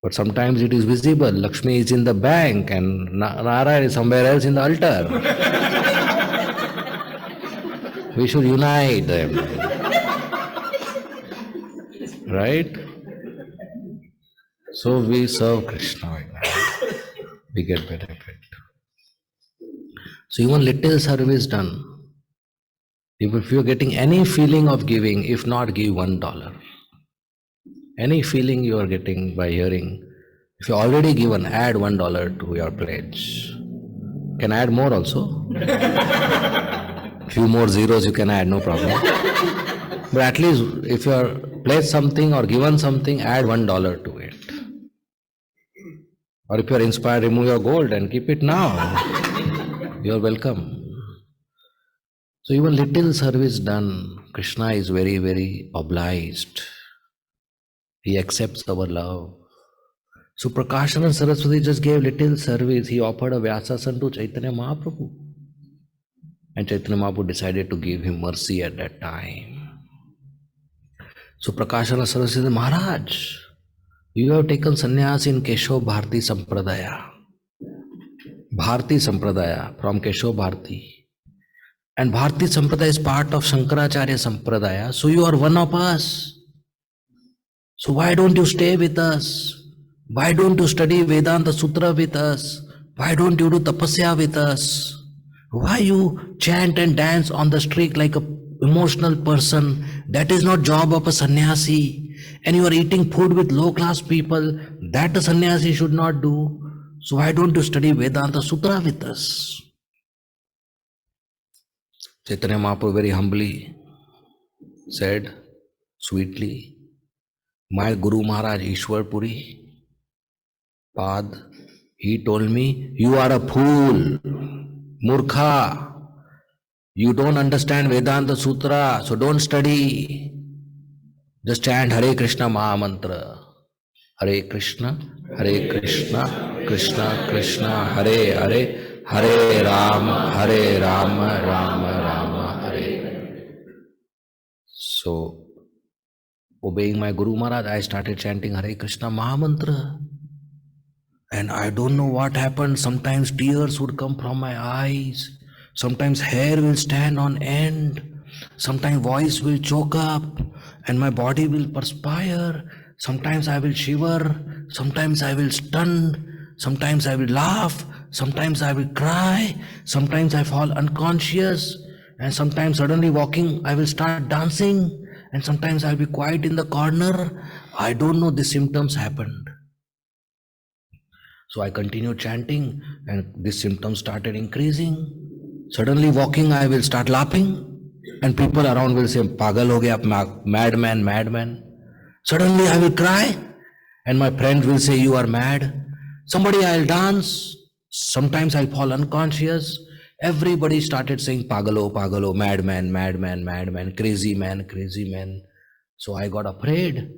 [SPEAKER 1] But sometimes it is visible. Lakshmi is in the bank and Narayan is somewhere else in the altar. We should unite them. Right? So we serve Krishna. We get benefit. So even little service done. If you are getting any feeling of giving, if not, give $1. Any feeling you are getting by hearing, if you already given, add $1 to your pledge. Can add more also. Few more zeros you can add, no problem. But at least if you are pledged something or given something, add $1 to it. Or if you are inspired, remove your gold and keep it now. You are welcome. So even little service done, Krishna is very, very obliged. He accepts our love. So Prakashana Saraswati just gave little service. He offered a Vyasasana to Chaitanya Mahaprabhu. And Chaitanya Mahaprabhu decided to give him mercy at that time. So Prakashana Saraswati said, Maharaj, you have taken sannyas in Keshav Bharti Sampradaya. Bharti Sampradaya, from Keshav Bharti. And Bharti Sampradaya is part of Shankaracharya Sampradaya. So you are one of us. So why don't you stay with us? Why don't you study Vedanta Sutra with us? Why don't you do tapasya with us? Why you chant and dance on the street like an emotional person? That is not job of a sannyasi. And you are eating food with low class people. That a sannyasi should not do. So why don't you study Vedanta Sutra with us? Chaitanya Mahaprabhu very humbly said, sweetly, my Guru Maharaj Ishwar Puri, Pad, he told me, you are a fool, Murkha. You don't understand Vedanta Sutra, so don't study. Just chant Hare Krishna Maha Mantra. Hare Krishna, Krishna Krishna, Hare Hare, Hare Rama, Rama Rama, Hare. So, obeying my Guru Maharaj, I started chanting Hare Krishna Maha Mantra. And I don't know what happened. Sometimes tears would come from my eyes. Sometimes hair will stand on end. Sometimes voice will choke up and my body will perspire. Sometimes I will shiver. Sometimes I will stun. Sometimes I will laugh. Sometimes I will cry. Sometimes I fall unconscious. And sometimes suddenly walking, I will start dancing. And sometimes I'll be quiet in the corner. I don't know, these symptoms happened. So I continued chanting and these symptoms started increasing. Suddenly walking, I will start laughing. And people around will say, Pagal ho gaya, madman, madman. Suddenly I will cry. And my friends will say, you are mad. Somebody I'll dance. Sometimes I'll fall unconscious. Everybody started saying, Pagalo, Pagalo, madman, madman, madman, crazy man, crazy man. So I got afraid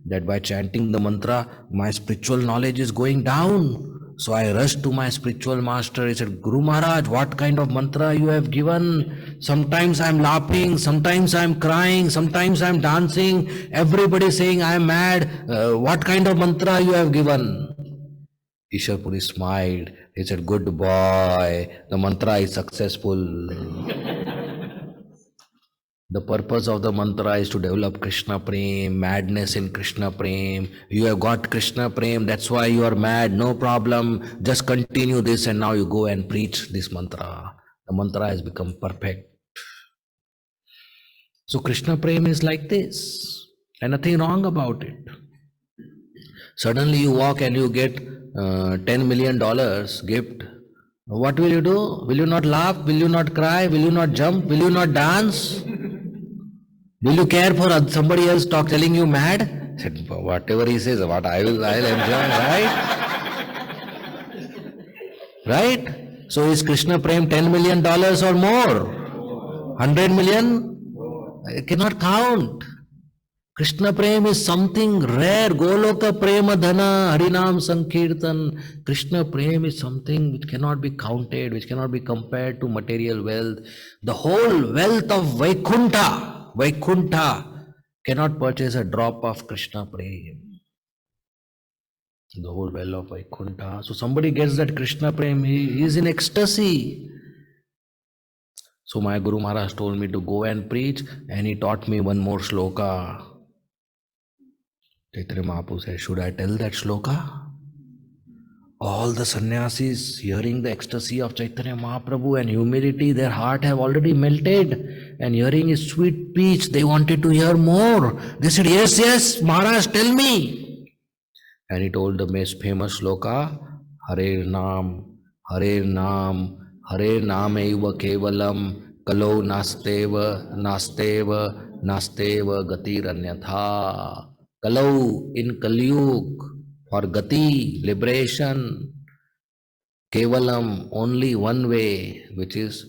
[SPEAKER 1] that by chanting the mantra, my spiritual knowledge is going down. So I rushed to my spiritual master. He said, Guru Maharaj, what kind of mantra you have given? Sometimes I'm laughing, sometimes I'm crying, sometimes I'm dancing. Everybody saying I am mad. What kind of mantra you have given? Ishwar Puri smiled. He said, good boy, the mantra is successful. The purpose of the mantra is to develop Krishna Prem, madness in Krishna Prem. You have got Krishna Prem, that's why you are mad, no problem. Just continue this and now you go and preach this mantra. The mantra has become perfect. So Krishna Prem is like this and nothing wrong about it. Suddenly you walk and you get $10 million gift What will you do? Will you not laugh? Will you not cry? Will you not jump? Will you not dance? Will you care for somebody else telling you mad? I said, whatever he says, I'll enjoy, right? Right? So is Krishna Prem $10 million or more? 100 million? I cannot count. Krishna Prem is something rare. Goloka Prema Dhana, Harinam Sankirtan. Krishna Prem is something which cannot be counted, which cannot be compared to material wealth. The whole wealth of Vaikuntha cannot purchase a drop of Krishna Prem. The whole well of Vaikuntha. So somebody gets that Krishna Prem, he is in ecstasy. So my Guru Maharaj told me to go and preach, and he taught me one more shloka. Chaitanya Mahaprabhu said, should I tell that shloka? All the sannyasis hearing the ecstasy of Chaitanya Mahaprabhu and humility, their heart have already melted, and hearing his sweet speech, they wanted to hear more. They said, yes, yes, Maharaj, tell me. And he told the most famous shloka, Hare Nam, Hare Nam, Hare Nameva Kevalam, Kalo Nasteva, Nasteva, Nasteva Gatiranyatha. Kalau in Kalyug, for Gati, liberation, Kevalam, only one way, which is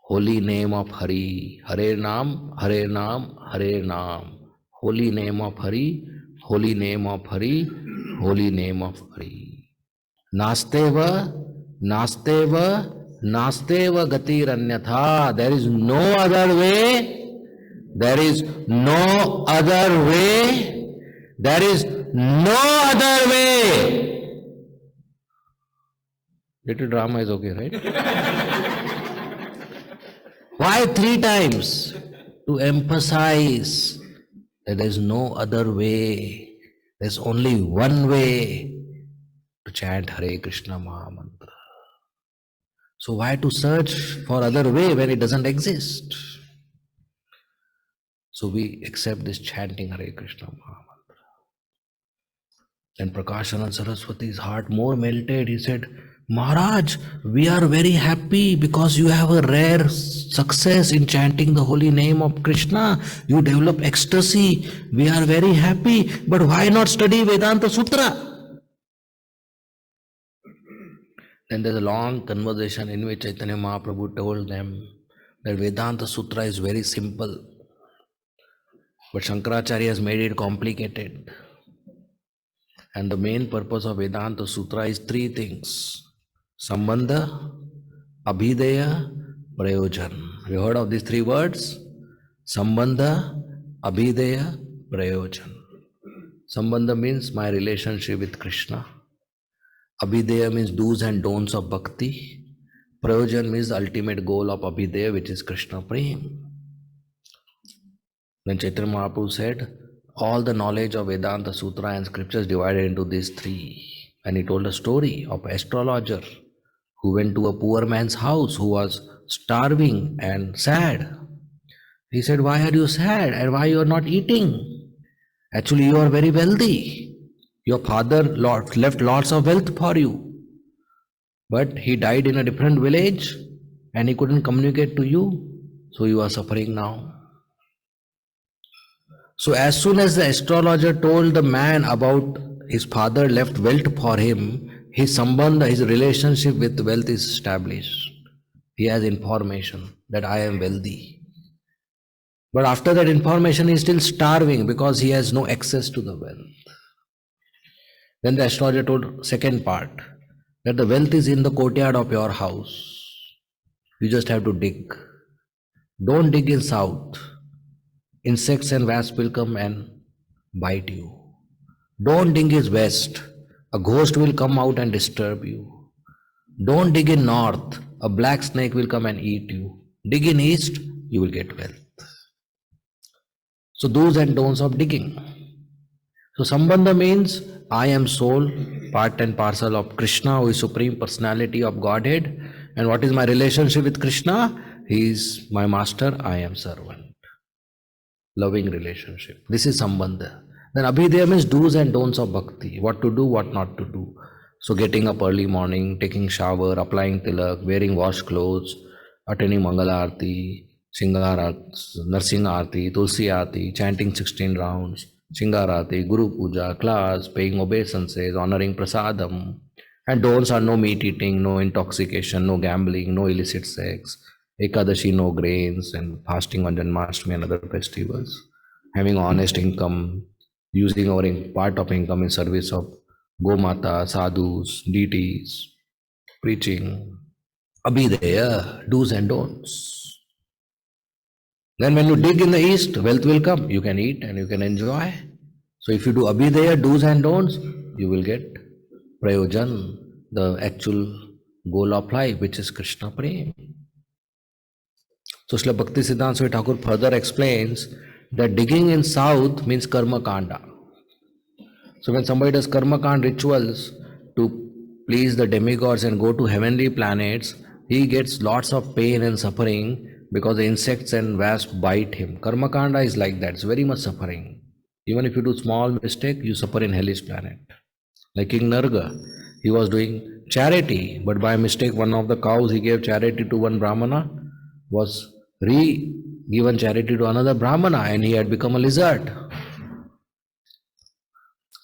[SPEAKER 1] holy name of Hari. Hare Nam, Hare Nam, Hare Nam. Holy name of Hari, holy name of Hari, holy name of Hari. Nasteva, Nasteva, Nasteva Gatiranyatha. There is no other way. There is no other way. There is no other way. Little drama is okay, right? Why 3 times? To emphasize that there is no other way. There's only one way to chant Hare Krishna Maha Mantra. So why to search for other way when it doesn't exist? So we accept this chanting Hare Krishna Maha Mantra. And Prakashanand Saraswati's heart more melted. He said, Maharaj, we are very happy because you have a rare success in chanting the holy name of Krishna. You develop ecstasy. We are very happy. But why not study Vedanta Sutra? Then there's a long conversation in which Chaitanya Mahaprabhu told them that Vedanta Sutra is very simple. But Shankaracharya has made it complicated. And the main purpose of Vedanta Sutra is 3 things. Sambandha, Abhideya, Prayojan. You heard of these 3 words? Sambandha, Abhideya, Prayojan. Sambandha means my relationship with Krishna. Abhideya means do's and don'ts of Bhakti. Prayojan means the ultimate goal of Abhideya, which is Krishna Prem. Then Chaitanya Mahaprabhu said, all the knowledge of Vedanta Sutra and scriptures divided into these 3. And he told a story of an astrologer who went to a poor man's house who was starving and sad. He said, why are you sad and why you are not eating? Actually, you are very wealthy. Your father left lots of wealth for you. But he died in a different village and he couldn't communicate to you. So you are suffering now. So as soon as the astrologer told the man about his father left wealth for him, his sambandha, his relationship with wealth is established. He has information that I am wealthy. But after that information, he is still starving because he has no access to the wealth. Then the astrologer told second part, that the wealth is in the courtyard of your house. You just have to dig. Don't dig in south. Insects and wasps will come and bite you. Don't dig in west. A ghost will come out and disturb you. Don't dig in north. A black snake will come and eat you. Dig in east, you will get wealth. So do's and don'ts of digging. So Sambandha means I am soul, part and parcel of Krishna, who is Supreme Personality of Godhead. And what is my relationship with Krishna? He is my master, I am servant. Loving relationship. This is Sambandha. Then Abhideya means do's and don'ts of Bhakti. What to do, what not to do. So getting up early morning, taking shower, applying tilak, wearing washed clothes, attending Mangala Aarti, Shingar Narsingh Aarti, Tulsi Aarti, chanting 16 rounds, Shingar Aarti, Guru Puja, class, paying obeisances, honoring prasadam. And don'ts are no meat eating, no intoxication, no gambling, no illicit sex, Ekadashi, no grains, and fasting on Janmashtami and other festivals. Having honest income, using our part of income in service of Gomata, sadhus, deities, preaching, abhidaya, do's and don'ts. Then when you dig in the east, wealth will come. You can eat and you can enjoy. So if you do abhidaya, do's and don'ts, you will get prayojan, the actual goal of life, which is Krishna Prem. So Srila Bhakti Siddhanta Swami Thakur further explains that digging in south means karma kanda. So when somebody does karma kand rituals to please the demigods and go to heavenly planets, he gets lots of pain and suffering because the insects and wasps bite him. Karma kanda is like that, it's very much suffering. Even if you do small mistake, you suffer in hellish planet. Like King Narga, he was doing charity, but by mistake one of the cows he gave charity to one Brahmana was re-given charity to another Brahmana and he had become a lizard.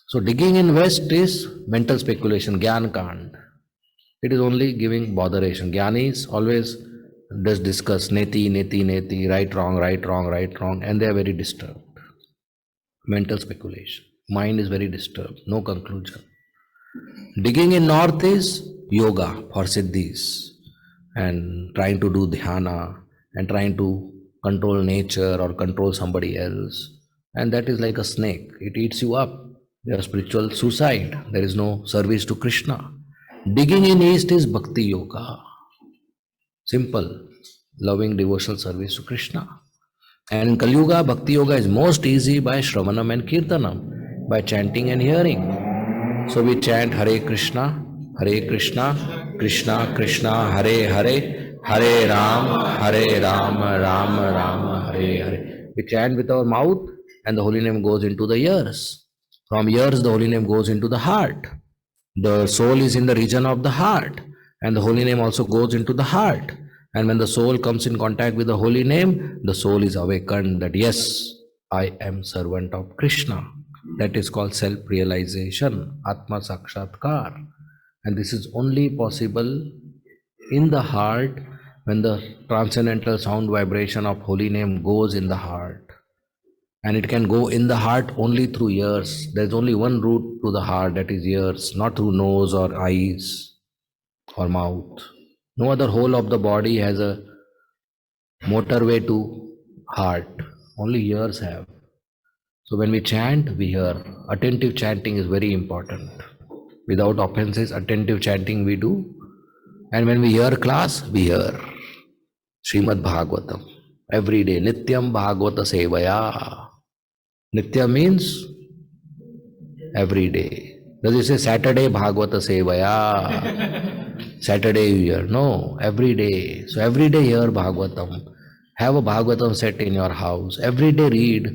[SPEAKER 1] So digging in west is mental speculation, Gyan Kand. It is only giving botheration. Gyanis always does discuss neti, neti, neti, right, wrong, right, wrong, right, wrong, and they are very disturbed. Mental speculation. Mind is very disturbed, no conclusion. Digging in north is yoga for siddhis and trying to do dhyana and trying to control nature or control somebody else. And that is like a snake, it eats you up. Your spiritual suicide. There is no service to Krishna. Digging in east is bhakti yoga. Simple, loving devotional service to Krishna. And in Kali Yuga, bhakti yoga is most easy by Shravanam and Kirtanam, by chanting and hearing. So we chant Hare Krishna, Krishna Krishna, Hare Hare, Hare Ram, Ram Ram, Hare Hare. We chant with our mouth and the holy name goes into the ears. From ears, the holy name goes into the heart. The soul is in the region of the heart, and the holy name also goes into the heart. And when the soul comes in contact with the holy name, the soul is awakened that yes, I am servant of Krishna. That is called self-realization, Atma Sakshatkar. And this is only possible in the heart when the transcendental sound vibration of holy name goes in the heart. And it can go in the heart only through ears. There's only one route to the heart, that is ears, not through nose or eyes or mouth. No other hole of the body has a motorway to heart. Only ears have. So when we chant, we hear. Attentive chanting is very important. Without offenses, attentive chanting we do. And when we hear class, we hear Srimad Bhagavatam. Every day, Nityam Bhagavata Sevaya. Nitya means every day. Does it say Saturday Bhagavata Sevaya? Saturday you hear? No, every day. So every day hear Bhagavatam. Have a Bhagavatam set in your house. Every day read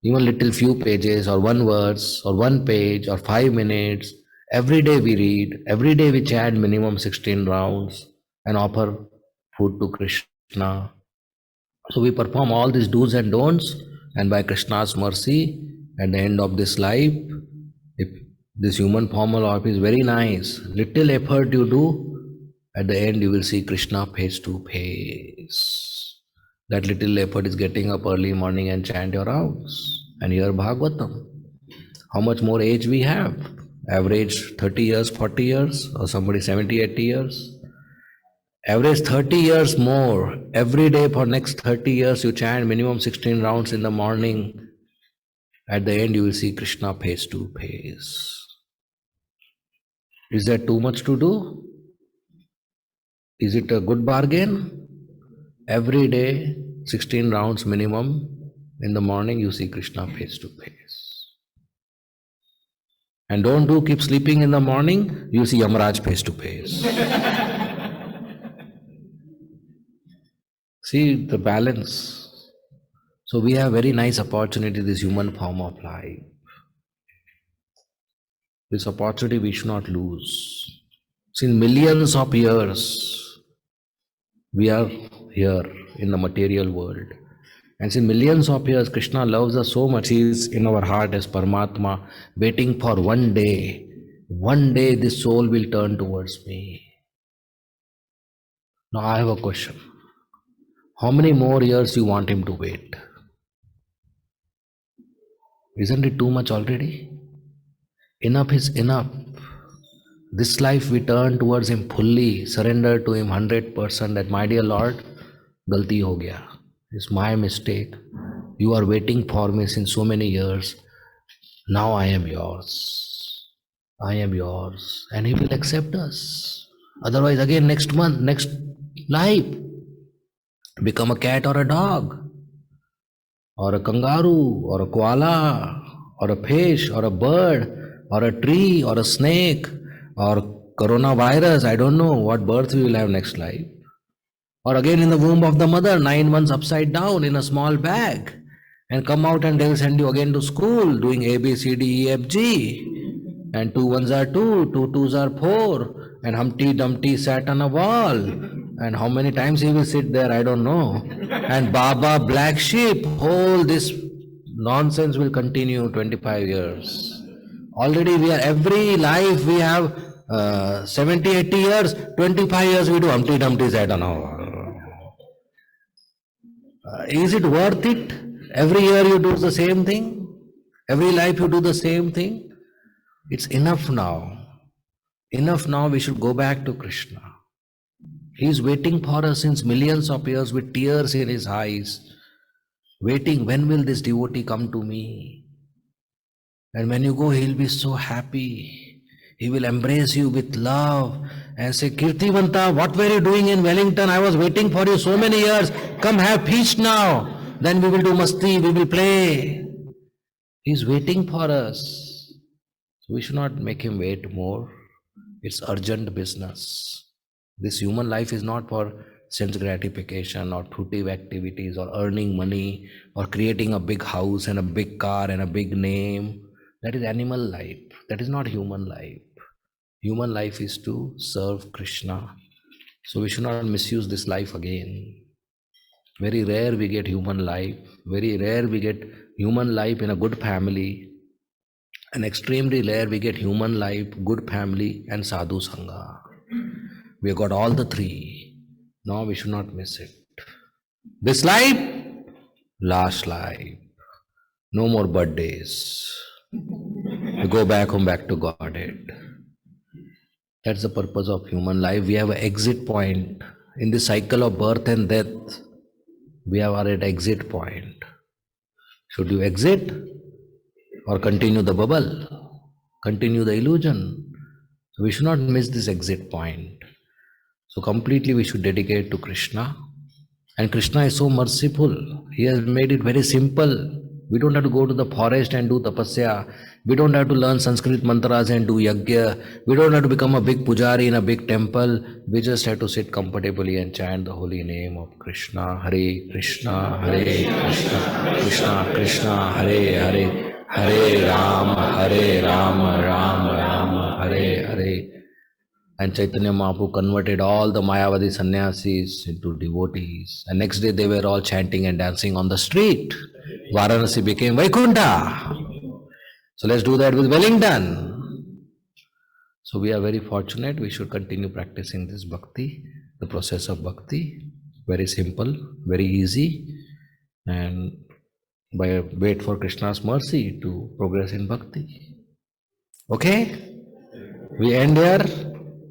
[SPEAKER 1] even little few pages or one verse or one page or 5 minutes. Every day we read. Every day we chant minimum 16 rounds and offer food to Krishna. So we perform all these do's and don'ts, and by Krishna's mercy, at the end of this life, if this human form of life is very nice, little effort you do, at the end you will see Krishna face to face. That little effort is getting up early morning and chant your rounds and hear Bhagavatam. How much more age we have? Average 30 years, 40 years, or somebody 70, 80 years? Average 30 years more. Every day for next 30 years you chant minimum 16 rounds in the morning. At the end you will see Krishna face to face. Is that too much to do? Is it a good bargain? Every day 16 rounds minimum in the morning you see Krishna face to face. And don't do keep sleeping in the morning, you see Yamaraj face to face. See the balance. So we have very nice opportunity, this human form of life. This opportunity we should not lose. Since millions of years, we are here in the material world. And since millions of years, Krishna loves us so much. He is in our heart as Paramatma, waiting for one day this soul will turn towards me. Now I have a question. How many more years you want him to wait? Isn't it too much already? Enough is enough. This life we turn towards him fully, surrender to him 100% that my dear Lord, galti ho gaya. It's my mistake. You are waiting for me since so many years. Now I am yours. I am yours. And he will accept us. Otherwise, again, next month, next life, become a cat or a dog, or a kangaroo, or a koala, or a fish, or a bird, or a tree, or a snake, or coronavirus. I don't know what birth we will have next life. Or again in the womb of the mother, 9 months upside down in a small bag, and come out and they will send you again to school doing A, B, C, D, E, F, G. And 2 1s are 2, 2 2s are 4, and Humpty Dumpty sat on a wall. And how many times he will sit there, I don't know. And Baba Black Sheep, whole this nonsense will continue 25 years. Already we are, every life we have 70, 80 years, 25 years we do Humpty Dumpty sat on a wall. Is it worth it? Every year you do the same thing? Every life you do the same thing? It's enough now. Enough now, we should go back to Krishna. He is waiting for us since millions of years with tears in his eyes, waiting, when will this devotee come to me? And when you go, he'll be so happy. He will embrace you with love and say, Kirtivanta, what were you doing in Wellington? I was waiting for you so many years. Come have feast now. Then we will do masti, we will play. He's waiting for us. So we should not make him wait more. It's urgent business. This human life is not for sense gratification or fruitive activities or earning money or creating a big house and a big car and a big name. That is animal life. That is not human life. Human life is to serve Krishna. So we should not misuse this life again. Very rare we get human life. Very rare we get human life in a good family. And extremely rare we get human life, good family, and sadhu sangha. We have got all the three. Now we should not miss it. This life, last life. No more birthdays. We go back home, back to Godhead. That's the purpose of human life. We have an exit point. In the cycle of birth and death, we are at exit point. Should you exit or continue the bubble? Continue the illusion? So we should not miss this exit point. So completely we should dedicate to Krishna. And Krishna is so merciful. He has made it very simple. We don't have to go to the forest and do tapasya. We don't have to learn Sanskrit mantras and do yajna. We don't have to become a big pujari in a big temple. We just have to sit comfortably and chant the holy name of Krishna. Hare Krishna, Hare Krishna, Krishna Krishna, Hare Hare, Hare Rama, Rama Rama, Hare Hare. And Chaitanya Mahaprabhu converted all the Mayavadi sannyasis into devotees. And next day they were all chanting and dancing on the street. Varanasi became Vaikuntha. So let's do that with Wellington. So we are very fortunate. We should continue practicing this bhakti, the process of bhakti. Very simple, very easy. And wait for Krishna's mercy to progress in bhakti. Okay? We end here.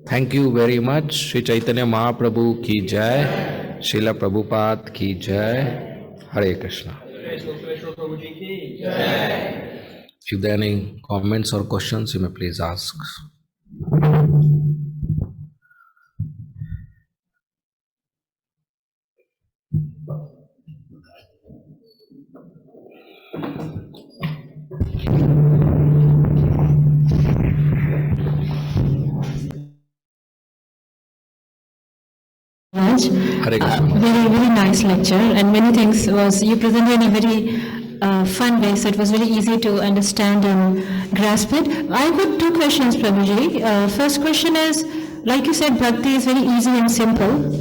[SPEAKER 1] Thank you very much. Shri Chaitanya Mahaprabhu ki jai. Srila Prabhupada ki jai. Hare Krishna. If there are any comments or questions, you may please ask.
[SPEAKER 2] Very, very nice lecture, and many things was you presented in a very fun way, so it was very easy to understand and grasp it. I got two questions, Prabhuji. First question is, like you said, bhakti is very easy and simple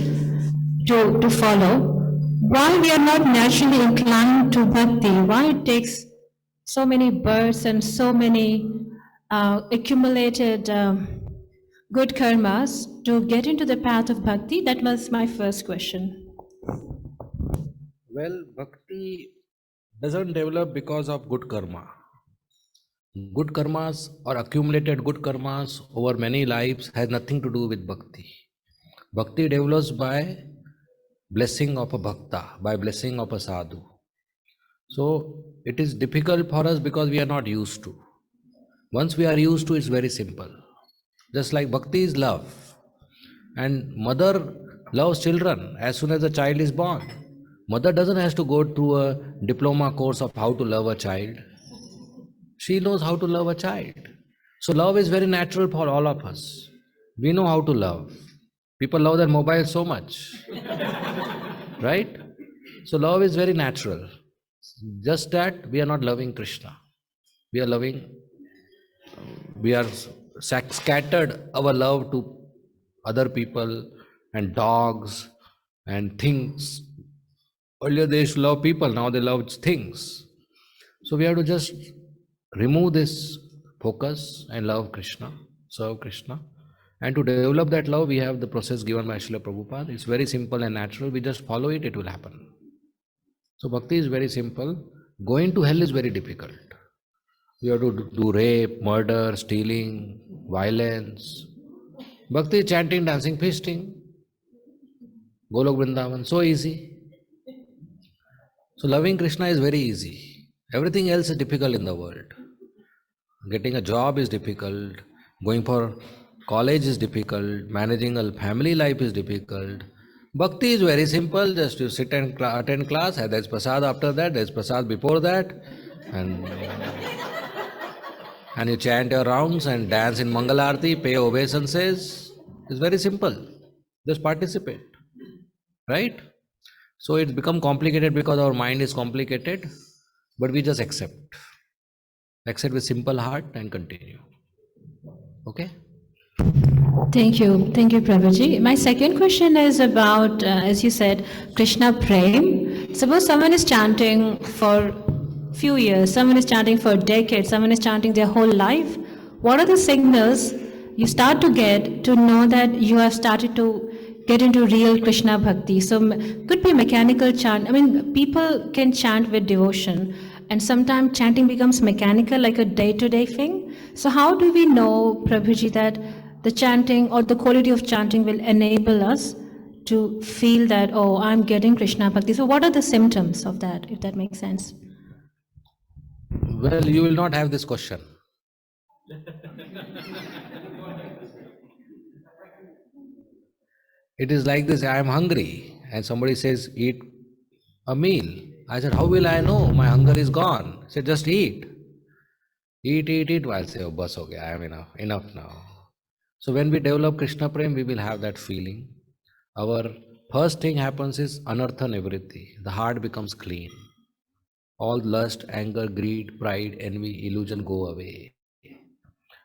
[SPEAKER 2] to follow. Why we are not naturally inclined to bhakti? Why it takes so many births and so many accumulated good karmas to get into the path of bhakti? That was my first question.
[SPEAKER 1] Well, bhakti doesn't develop because of good karma. Good karmas or accumulated good karmas over many lives has nothing to do with bhakti. Bhakti develops by blessing of a bhakta, by blessing of a sadhu. So it is difficult for us because we are not used to. Once we are used to, it's very simple. Just like bhakti is love, and mother loves children as soon as the child is born. Mother doesn't have to go through a diploma course of how to love a child. She knows how to love a child. So love is very natural for all of us. We know how to love. People love their mobile so much, right? So love is very natural. Just that we are not loving Krishna. We are loving, we are scattered our love to other people and dogs and things. Earlier they used to love people, now they love things. So we have to just remove this focus and love Krishna, serve Krishna. And to develop that love, we have the process given by Srila Prabhupada. It's very simple and natural. We just follow it, it will happen. So bhakti is very simple. Going to hell is very difficult. You have to do rape, murder, stealing, violence. Bhakti is chanting, dancing, feasting. Golok Vrindavan, so easy. So loving Krishna is very easy. Everything else is difficult in the world. Getting a job is difficult. Going for college is difficult. Managing a family life is difficult. Bhakti is very simple. Just you sit and attend class. And there's prasad after that. There's prasad before that, and you chant your rounds and dance in Mangalarti. Pay obeisances. It's very simple. Just participate, right? So it's become complicated because our mind is complicated, but we just accept with simple heart and continue. Okay.
[SPEAKER 2] Thank you, Prabhuji. My second question is about, as you said, Krishna Prem. Suppose someone is chanting for few years, someone is chanting for decades, someone is chanting their whole life. What are the signals you start to get to know that you have started to get into real Krishna bhakti? So could be mechanical chant. I mean, people can chant with devotion, and sometimes chanting becomes mechanical, like a day-to-day thing. So how do we know, Prabhuji, that the chanting or the quality of chanting will enable us to feel that, oh, I'm getting Krishna bhakti? So what are the symptoms of that, if that makes sense?
[SPEAKER 1] Well, you will not have this question. It is like this: I am hungry, and somebody says, eat a meal. I said, how will I know my hunger is gone? I said, just eat. Eat. I'll say, oh, bus ho gaya, I am enough now. So when we develop Krishna Prem, we will have that feeling. Our first thing happens is anartha nivritti. The heart becomes clean. All lust, anger, greed, pride, envy, illusion go away.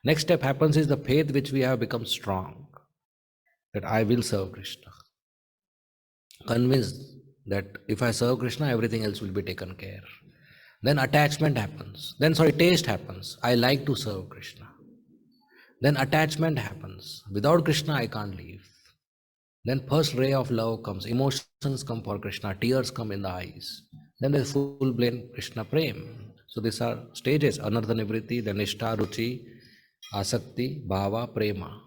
[SPEAKER 1] Next step happens is the faith which we have become strong, that I will serve Krishna. Convinced that if I serve Krishna, everything else will be taken care. Then attachment happens. Taste happens. I like to serve Krishna. Then attachment happens. Without Krishna, I can't live. Then first ray of love comes. Emotions come for Krishna. Tears come in the eyes. Then there's full blown Krishna Prem. So these are stages: Anartha Nivritti, then Nishtha, Ruchi, Asakti, Bhava, Prema.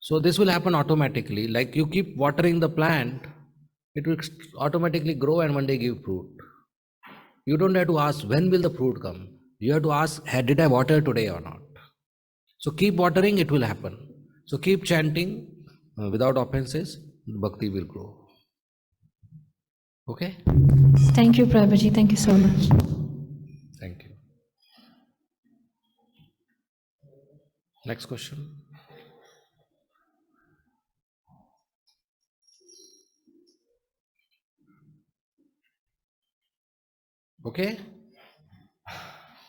[SPEAKER 1] So this will happen automatically. Like you keep watering the plant, it will automatically grow and one day give fruit. You don't have to ask when will the fruit come. You have to ask, did I water today or not? So keep watering, it will happen. So keep chanting without offenses, bhakti will grow. Okay?
[SPEAKER 2] Thank you, Prabhuji. Thank you so much.
[SPEAKER 1] Thank you. Next question. Okay?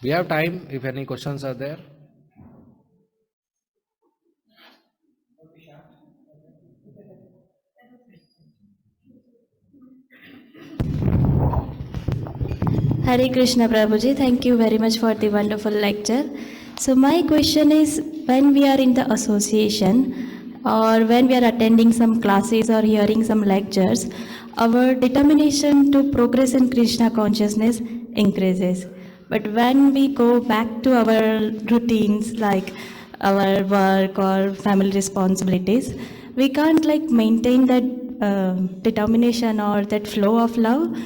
[SPEAKER 1] We have time if any questions are there.
[SPEAKER 3] Hare Krishna Prabhuji, thank you very much for the wonderful lecture. So my question is, when we are in the association or when we are attending some classes or hearing some lectures, our determination to progress in Krishna consciousness increases. But when we go back to our routines like our work or family responsibilities, we can't like maintain that determination or that flow of love.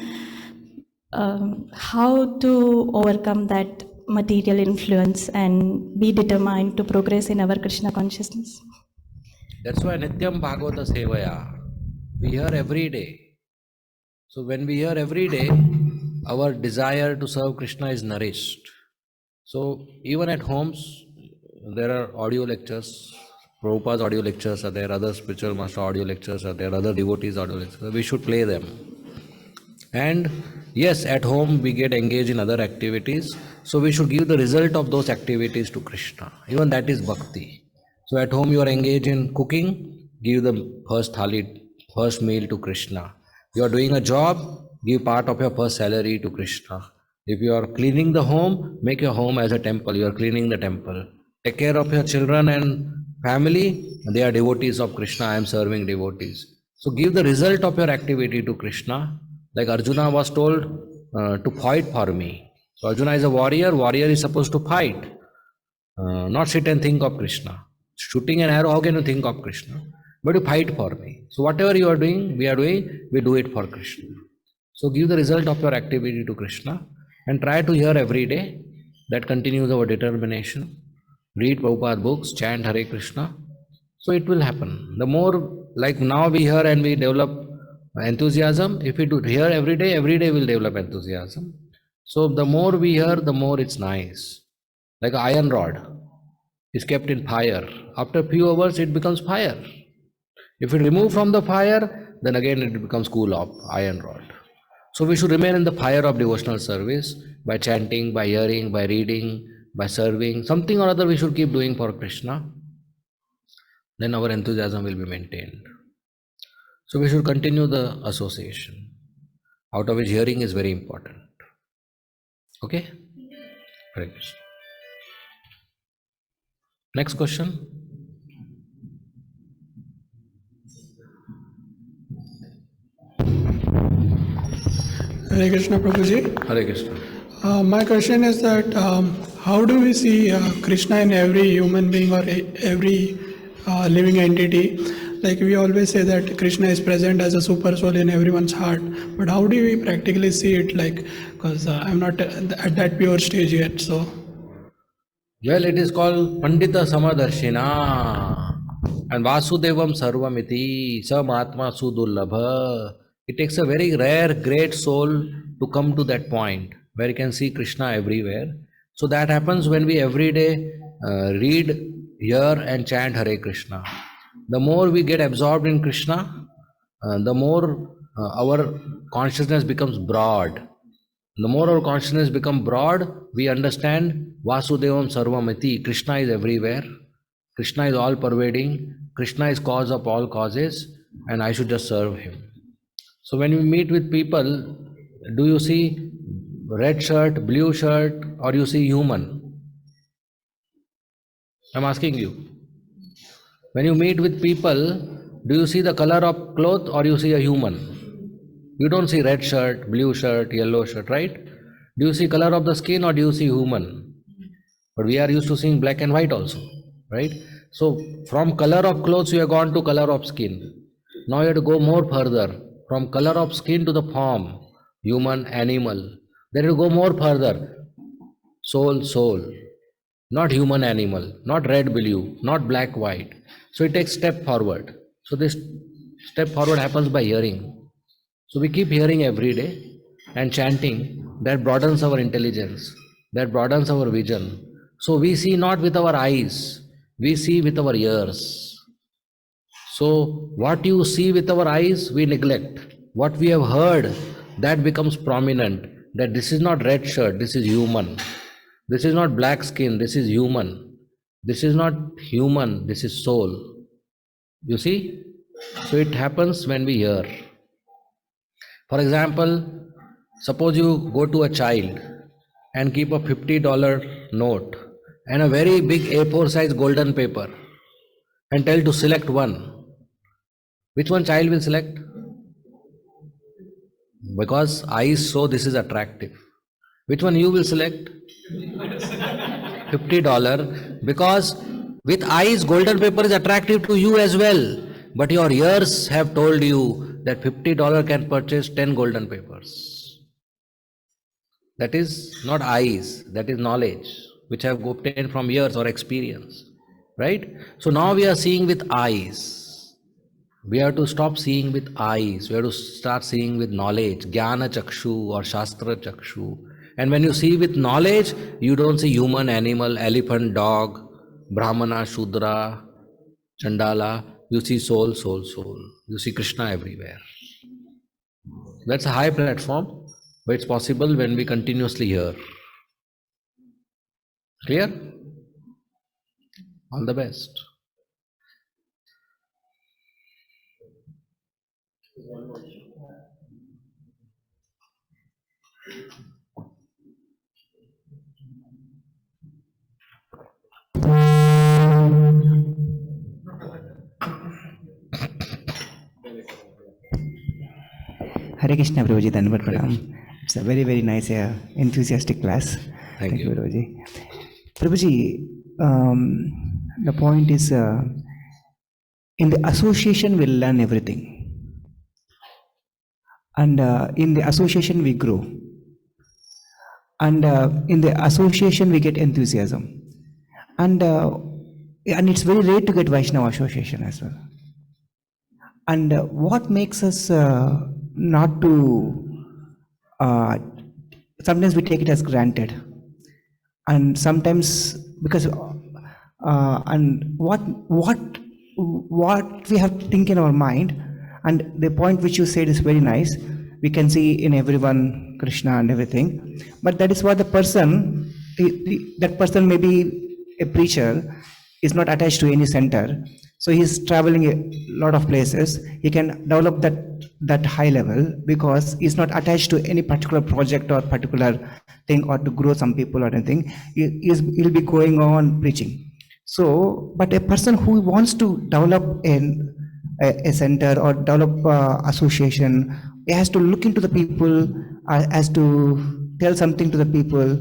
[SPEAKER 3] How to overcome that material influence and be determined to progress in our Krishna consciousness.
[SPEAKER 1] That's why Nityam Bhagavata Sevaya, we hear every day. So when we hear every day, our desire to serve Krishna is nourished. So even at homes, there are audio lectures. Prabhupada's audio lectures are there, other spiritual master audio lectures are there, other devotees audio lectures. We should play them. And yes, at home we get engaged in other activities. So we should give the result of those activities to Krishna. Even that is bhakti. So at home you are engaged in cooking, give the first thali, first meal to Krishna. You are doing a job, give part of your first salary to Krishna. If you are cleaning the home, make your home as a temple. You are cleaning the temple. Take care of your children and family. They are devotees of Krishna. I am serving devotees. So give the result of your activity to Krishna. Like Arjuna was told to fight for me. So Arjuna is a warrior. Warrior is supposed to fight, not sit and think of Krishna. Shooting an arrow, how can you think of Krishna? But you fight for me. So whatever you are doing, we do it for Krishna. So give the result of your activity to Krishna and try to hear every day. That continues our determination. Read Prabhupada books, chant Hare Krishna. So it will happen. The more, like now we hear and we develop enthusiasm. If we do hear every day we'll develop enthusiasm. So the more we hear, the more it's nice. Like an iron rod is kept in fire. After a few hours, it becomes fire. If it remove from the fire, then again it becomes cool off, iron rod. So we should remain in the fire of devotional service by chanting, by hearing, by reading, by serving. Something or other we should keep doing for Krishna. Then our enthusiasm will be maintained. So we should continue the association, out of which hearing is very important. Okay? Hare Krishna. Next question.
[SPEAKER 4] Hare Krishna Prabhuji.
[SPEAKER 1] Hare Krishna.
[SPEAKER 4] My question is that how do we see Krishna in every human being or every living entity? Like we always say that Krishna is present as a super soul in everyone's heart, but how do we practically see it? Like, because I'm not at that pure stage yet. So,
[SPEAKER 1] well, it is called Pandita Samadarshina and Vasudevam Sarvamiti Samatma Sudullabha. It takes a very rare, great soul to come to that point where you can see Krishna everywhere. So that happens when we every day read, hear, and chant Hare Krishna. The more we get absorbed in Krishna, the more our consciousness becomes broad. The more our consciousness becomes broad, we understand Vasudevam Sarvamiti. Krishna is everywhere. Krishna is all pervading. Krishna is cause of all causes, and I should just serve him. So when you meet with people, do you see red shirt, blue shirt, or you see human? I'm asking you. When you meet with people, do you see the color of cloth or you see a human? You don't see red shirt, blue shirt, yellow shirt, right? Do you see color of the skin or do you see human? But we are used to seeing black and white also, right? So from color of clothes you have gone to color of skin. Now you have to go more further. From color of skin to the form, human, animal. Then you go more further. Soul. Not human, animal. Not red, blue. Not black, white. So it takes step forward. So this step forward happens by hearing. So we keep hearing every day and chanting. That broadens our intelligence. That broadens our vision. So we see not with our eyes. We see with our ears. So what you see with our eyes, we neglect. What we have heard, that becomes prominent. That this is not red shirt, this is human. This is not black skin, this is human. This is not human, this is soul. You see? So it happens when we hear. For example, suppose you go to a child and keep a $50 note and a very big A4 size golden paper and tell to select one. Which one child will select? Because eyes show this is attractive. Which one you will select? $50, because with eyes golden paper is attractive to you as well, but your ears have told you that $50 can purchase 10 golden papers. That is not eyes, that is knowledge which have obtained from years or experience, right? So now we are seeing with eyes. We have to stop seeing with eyes. We have to start seeing with knowledge, jnana chakshu or shastra chakshu. And when you see with knowledge, you don't see human, animal, elephant, dog, brahmana, shudra, chandala. You see soul, soul, soul. You see Krishna everywhere. That's a high platform, but it's possible when we continuously hear. Clear? All the best.
[SPEAKER 5] Hare Krishna, Prabhuji, Dhanavad Pranam. It's a very, very nice, enthusiastic class.
[SPEAKER 1] Thank you.
[SPEAKER 5] Prabhuji. Prabhuji, the point is, in the association we'll learn everything. And in the association we grow. And in the association we get enthusiasm. And it's very rare to get Vaishnava association as well. And what makes us not to, sometimes we take it as granted, and sometimes because and what we have to think in our mind, and the point which you said is very nice. We can see in everyone Krishna and everything, but that is what the person, that person may be a preacher, is not attached to any center. So he is traveling a lot of places. He can develop that high level because he is not attached to any particular project or particular thing or to grow some people or anything. He'll be going on preaching. So, but a person who wants to develop a center or develop association, he has to look into the people, has to tell something to the people,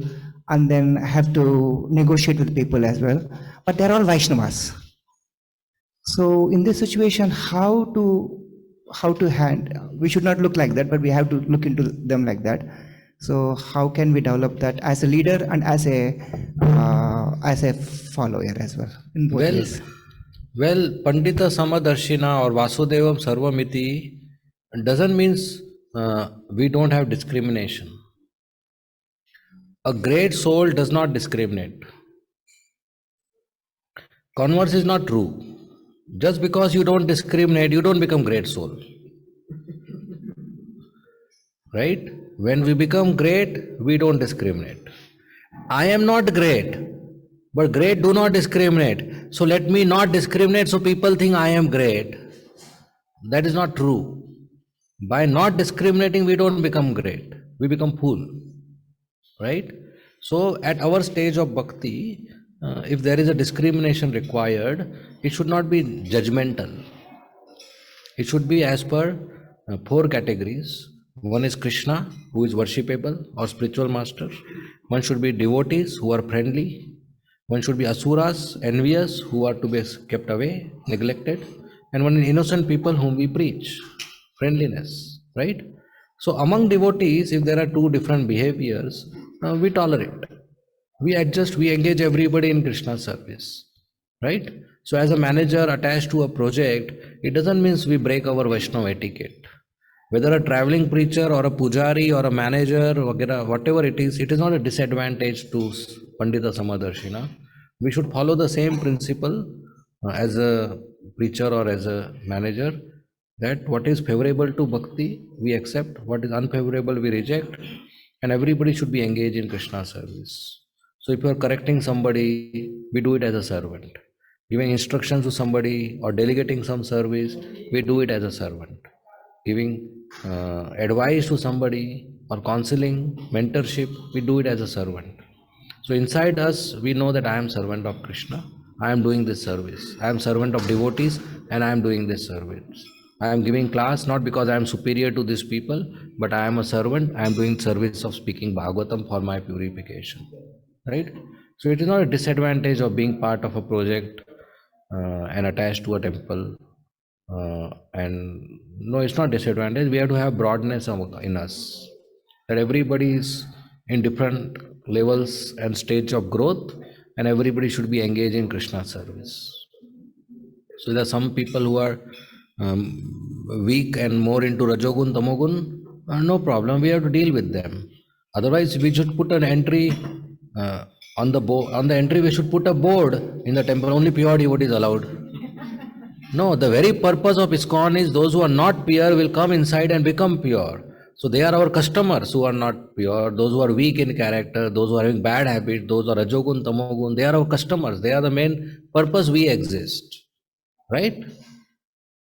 [SPEAKER 5] and then have to negotiate with people as well. But they're all Vaishnavas. So in this situation, how to handle, we should not look like that, but we have to look into them like that. So how can we develop that as a leader and as a follower as well? In both ways?
[SPEAKER 1] Well, Pandita Samadarshina or Vasudevam Sarvamiti doesn't mean we don't have discrimination. A great soul does not discriminate. Converse is not true. Just because you don't discriminate, you don't become great soul. Right? When we become great, we don't discriminate. I am not great, but great do not discriminate. So let me not discriminate so people think I am great. That is not true. By not discriminating, we don't become great. We become fool. Right? So at our stage of bhakti, if there is a discrimination required, it should not be judgmental. It should be as per 4 categories. One is Krishna, who is worshipable or spiritual master. One should be devotees who are friendly. One should be asuras, envious, who are to be kept away, neglected. And one is innocent people whom we preach. Friendliness, right? So among devotees, if there are 2 different behaviors, we tolerate. We adjust, we engage everybody in Krishna service, right? So as a manager attached to a project, it doesn't mean we break our Vaishnava etiquette. Whether a traveling preacher or a pujari or a manager, whatever it is not a disadvantage to Pandita Samadarshina. We should follow the same principle as a preacher or as a manager, that what is favorable to bhakti, we accept, what is unfavorable, we reject, and everybody should be engaged in Krishna service. So if you are correcting somebody, we do it as a servant. Giving instructions to somebody or delegating some service, we do it as a servant. Giving advice to somebody or counseling, mentorship, we do it as a servant. So inside us, we know that I am servant of Krishna. I am doing this service. I am servant of devotees and I am doing this service. I am giving class not because I am superior to these people, but I am a servant. I am doing service of speaking Bhagavatam for my purification. Right? So it is not a disadvantage of being part of a project and attached to a temple. And no, it's not disadvantage. We have to have broadness in us. That everybody is in different levels and stage of growth, and everybody should be engaged in Krishna service. So there are some people who are weak and more into Rajogun, Tamogun. No problem. We have to deal with them. Otherwise, we should put an entry on the on the entry. We should put a board in the temple. Only pure devotees allowed. No, the very purpose of ISKCON is those who are not pure will come inside and become pure. So they are our customers who are not pure, those who are weak in character, those who are having bad habits, those who are Rajogun, Tamogun, they are our customers. They are the main purpose we exist. Right?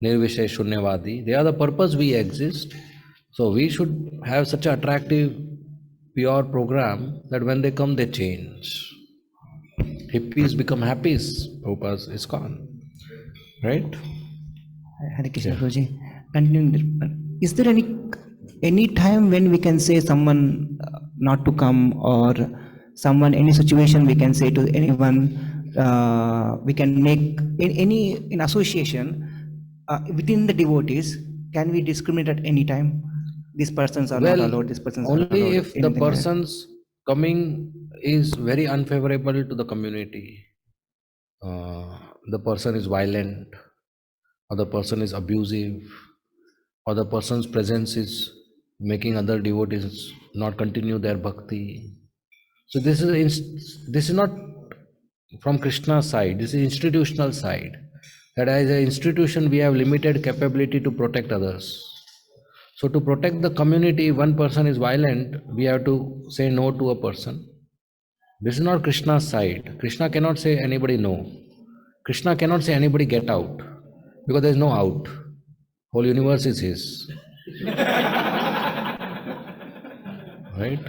[SPEAKER 1] Nirvishay Shunyavadi. They are the purpose we exist. So we should have such an attractive, pure program that when they come, they change. Hippies become happies. Prabhupada's ISKCON. Right?
[SPEAKER 5] Hare Krishna, Prabhuji. And is there any time when we can say someone not to come, or someone, any situation we can say to anyone, we can make in association within the devotees, can we discriminate at any time? These persons are not allowed, this persons are allowed.
[SPEAKER 1] Only if the
[SPEAKER 5] anything like that.
[SPEAKER 1] person's coming is very unfavorable to the community. The person is violent, or the person is abusive, or the person's presence is making other devotees not continue their bhakti. So this is not from Krishna's side. This is institutional side. That as an institution, we have limited capability to protect others. So to protect the community, if one person is violent, we have to say no to a person. This is not Krishna's side. Krishna cannot say anybody no. Krishna cannot say anybody get out, because there is no out. Whole universe is his. Right?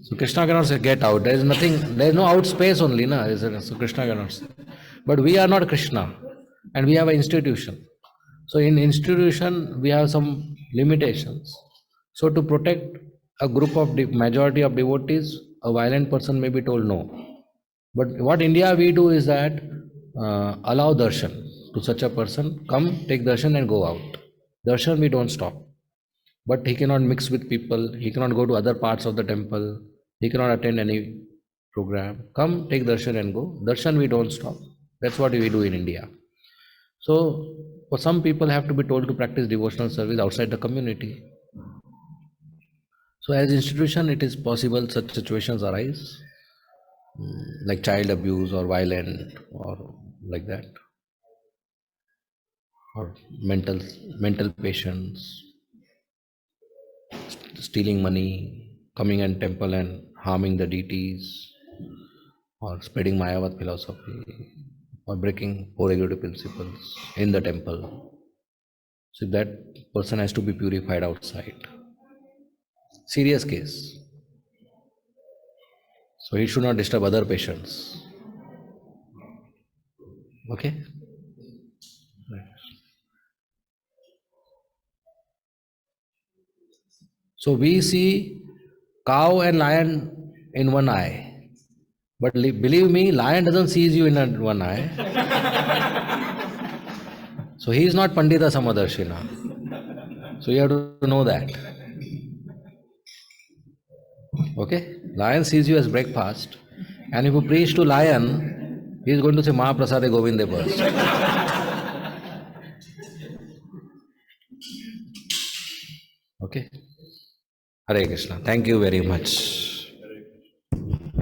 [SPEAKER 1] So Krishna cannot say get out. There is nothing, there is no out space only, na? So Krishna cannot say. But we are not Krishna, and we have an institution. So in institution, we have some limitations. So to protect a group of majority of devotees, a violent person may be told no. But what India we do is that allow darshan to such a person. Come, take darshan and go out. Darshan we don't stop. But he cannot mix with people. He cannot go to other parts of the temple. He cannot attend any program. Come, take darshan and go. Darshan we don't stop. That's what we do in India. So for some people have to be told to practice devotional service outside the community. So as institution, it is possible such situations arise, like child abuse or violent or like that, or mental patients, stealing money, coming in temple and harming the deities, or spreading Mayavad philosophy, or breaking four regulative principles in the temple. So that person has to be purified outside. Serious case. So he should not disturb other patients. Okay? So we see cow and lion in one eye. But believe me, lion doesn't see you in one eye. So he is not Pandita Samadarshina. So you have to know that. Okay? Lion sees you as breakfast. And if you preach to lion, he is going to say Mahaprasade Govinde first. Okay? Hare Krishna. Thank you very much.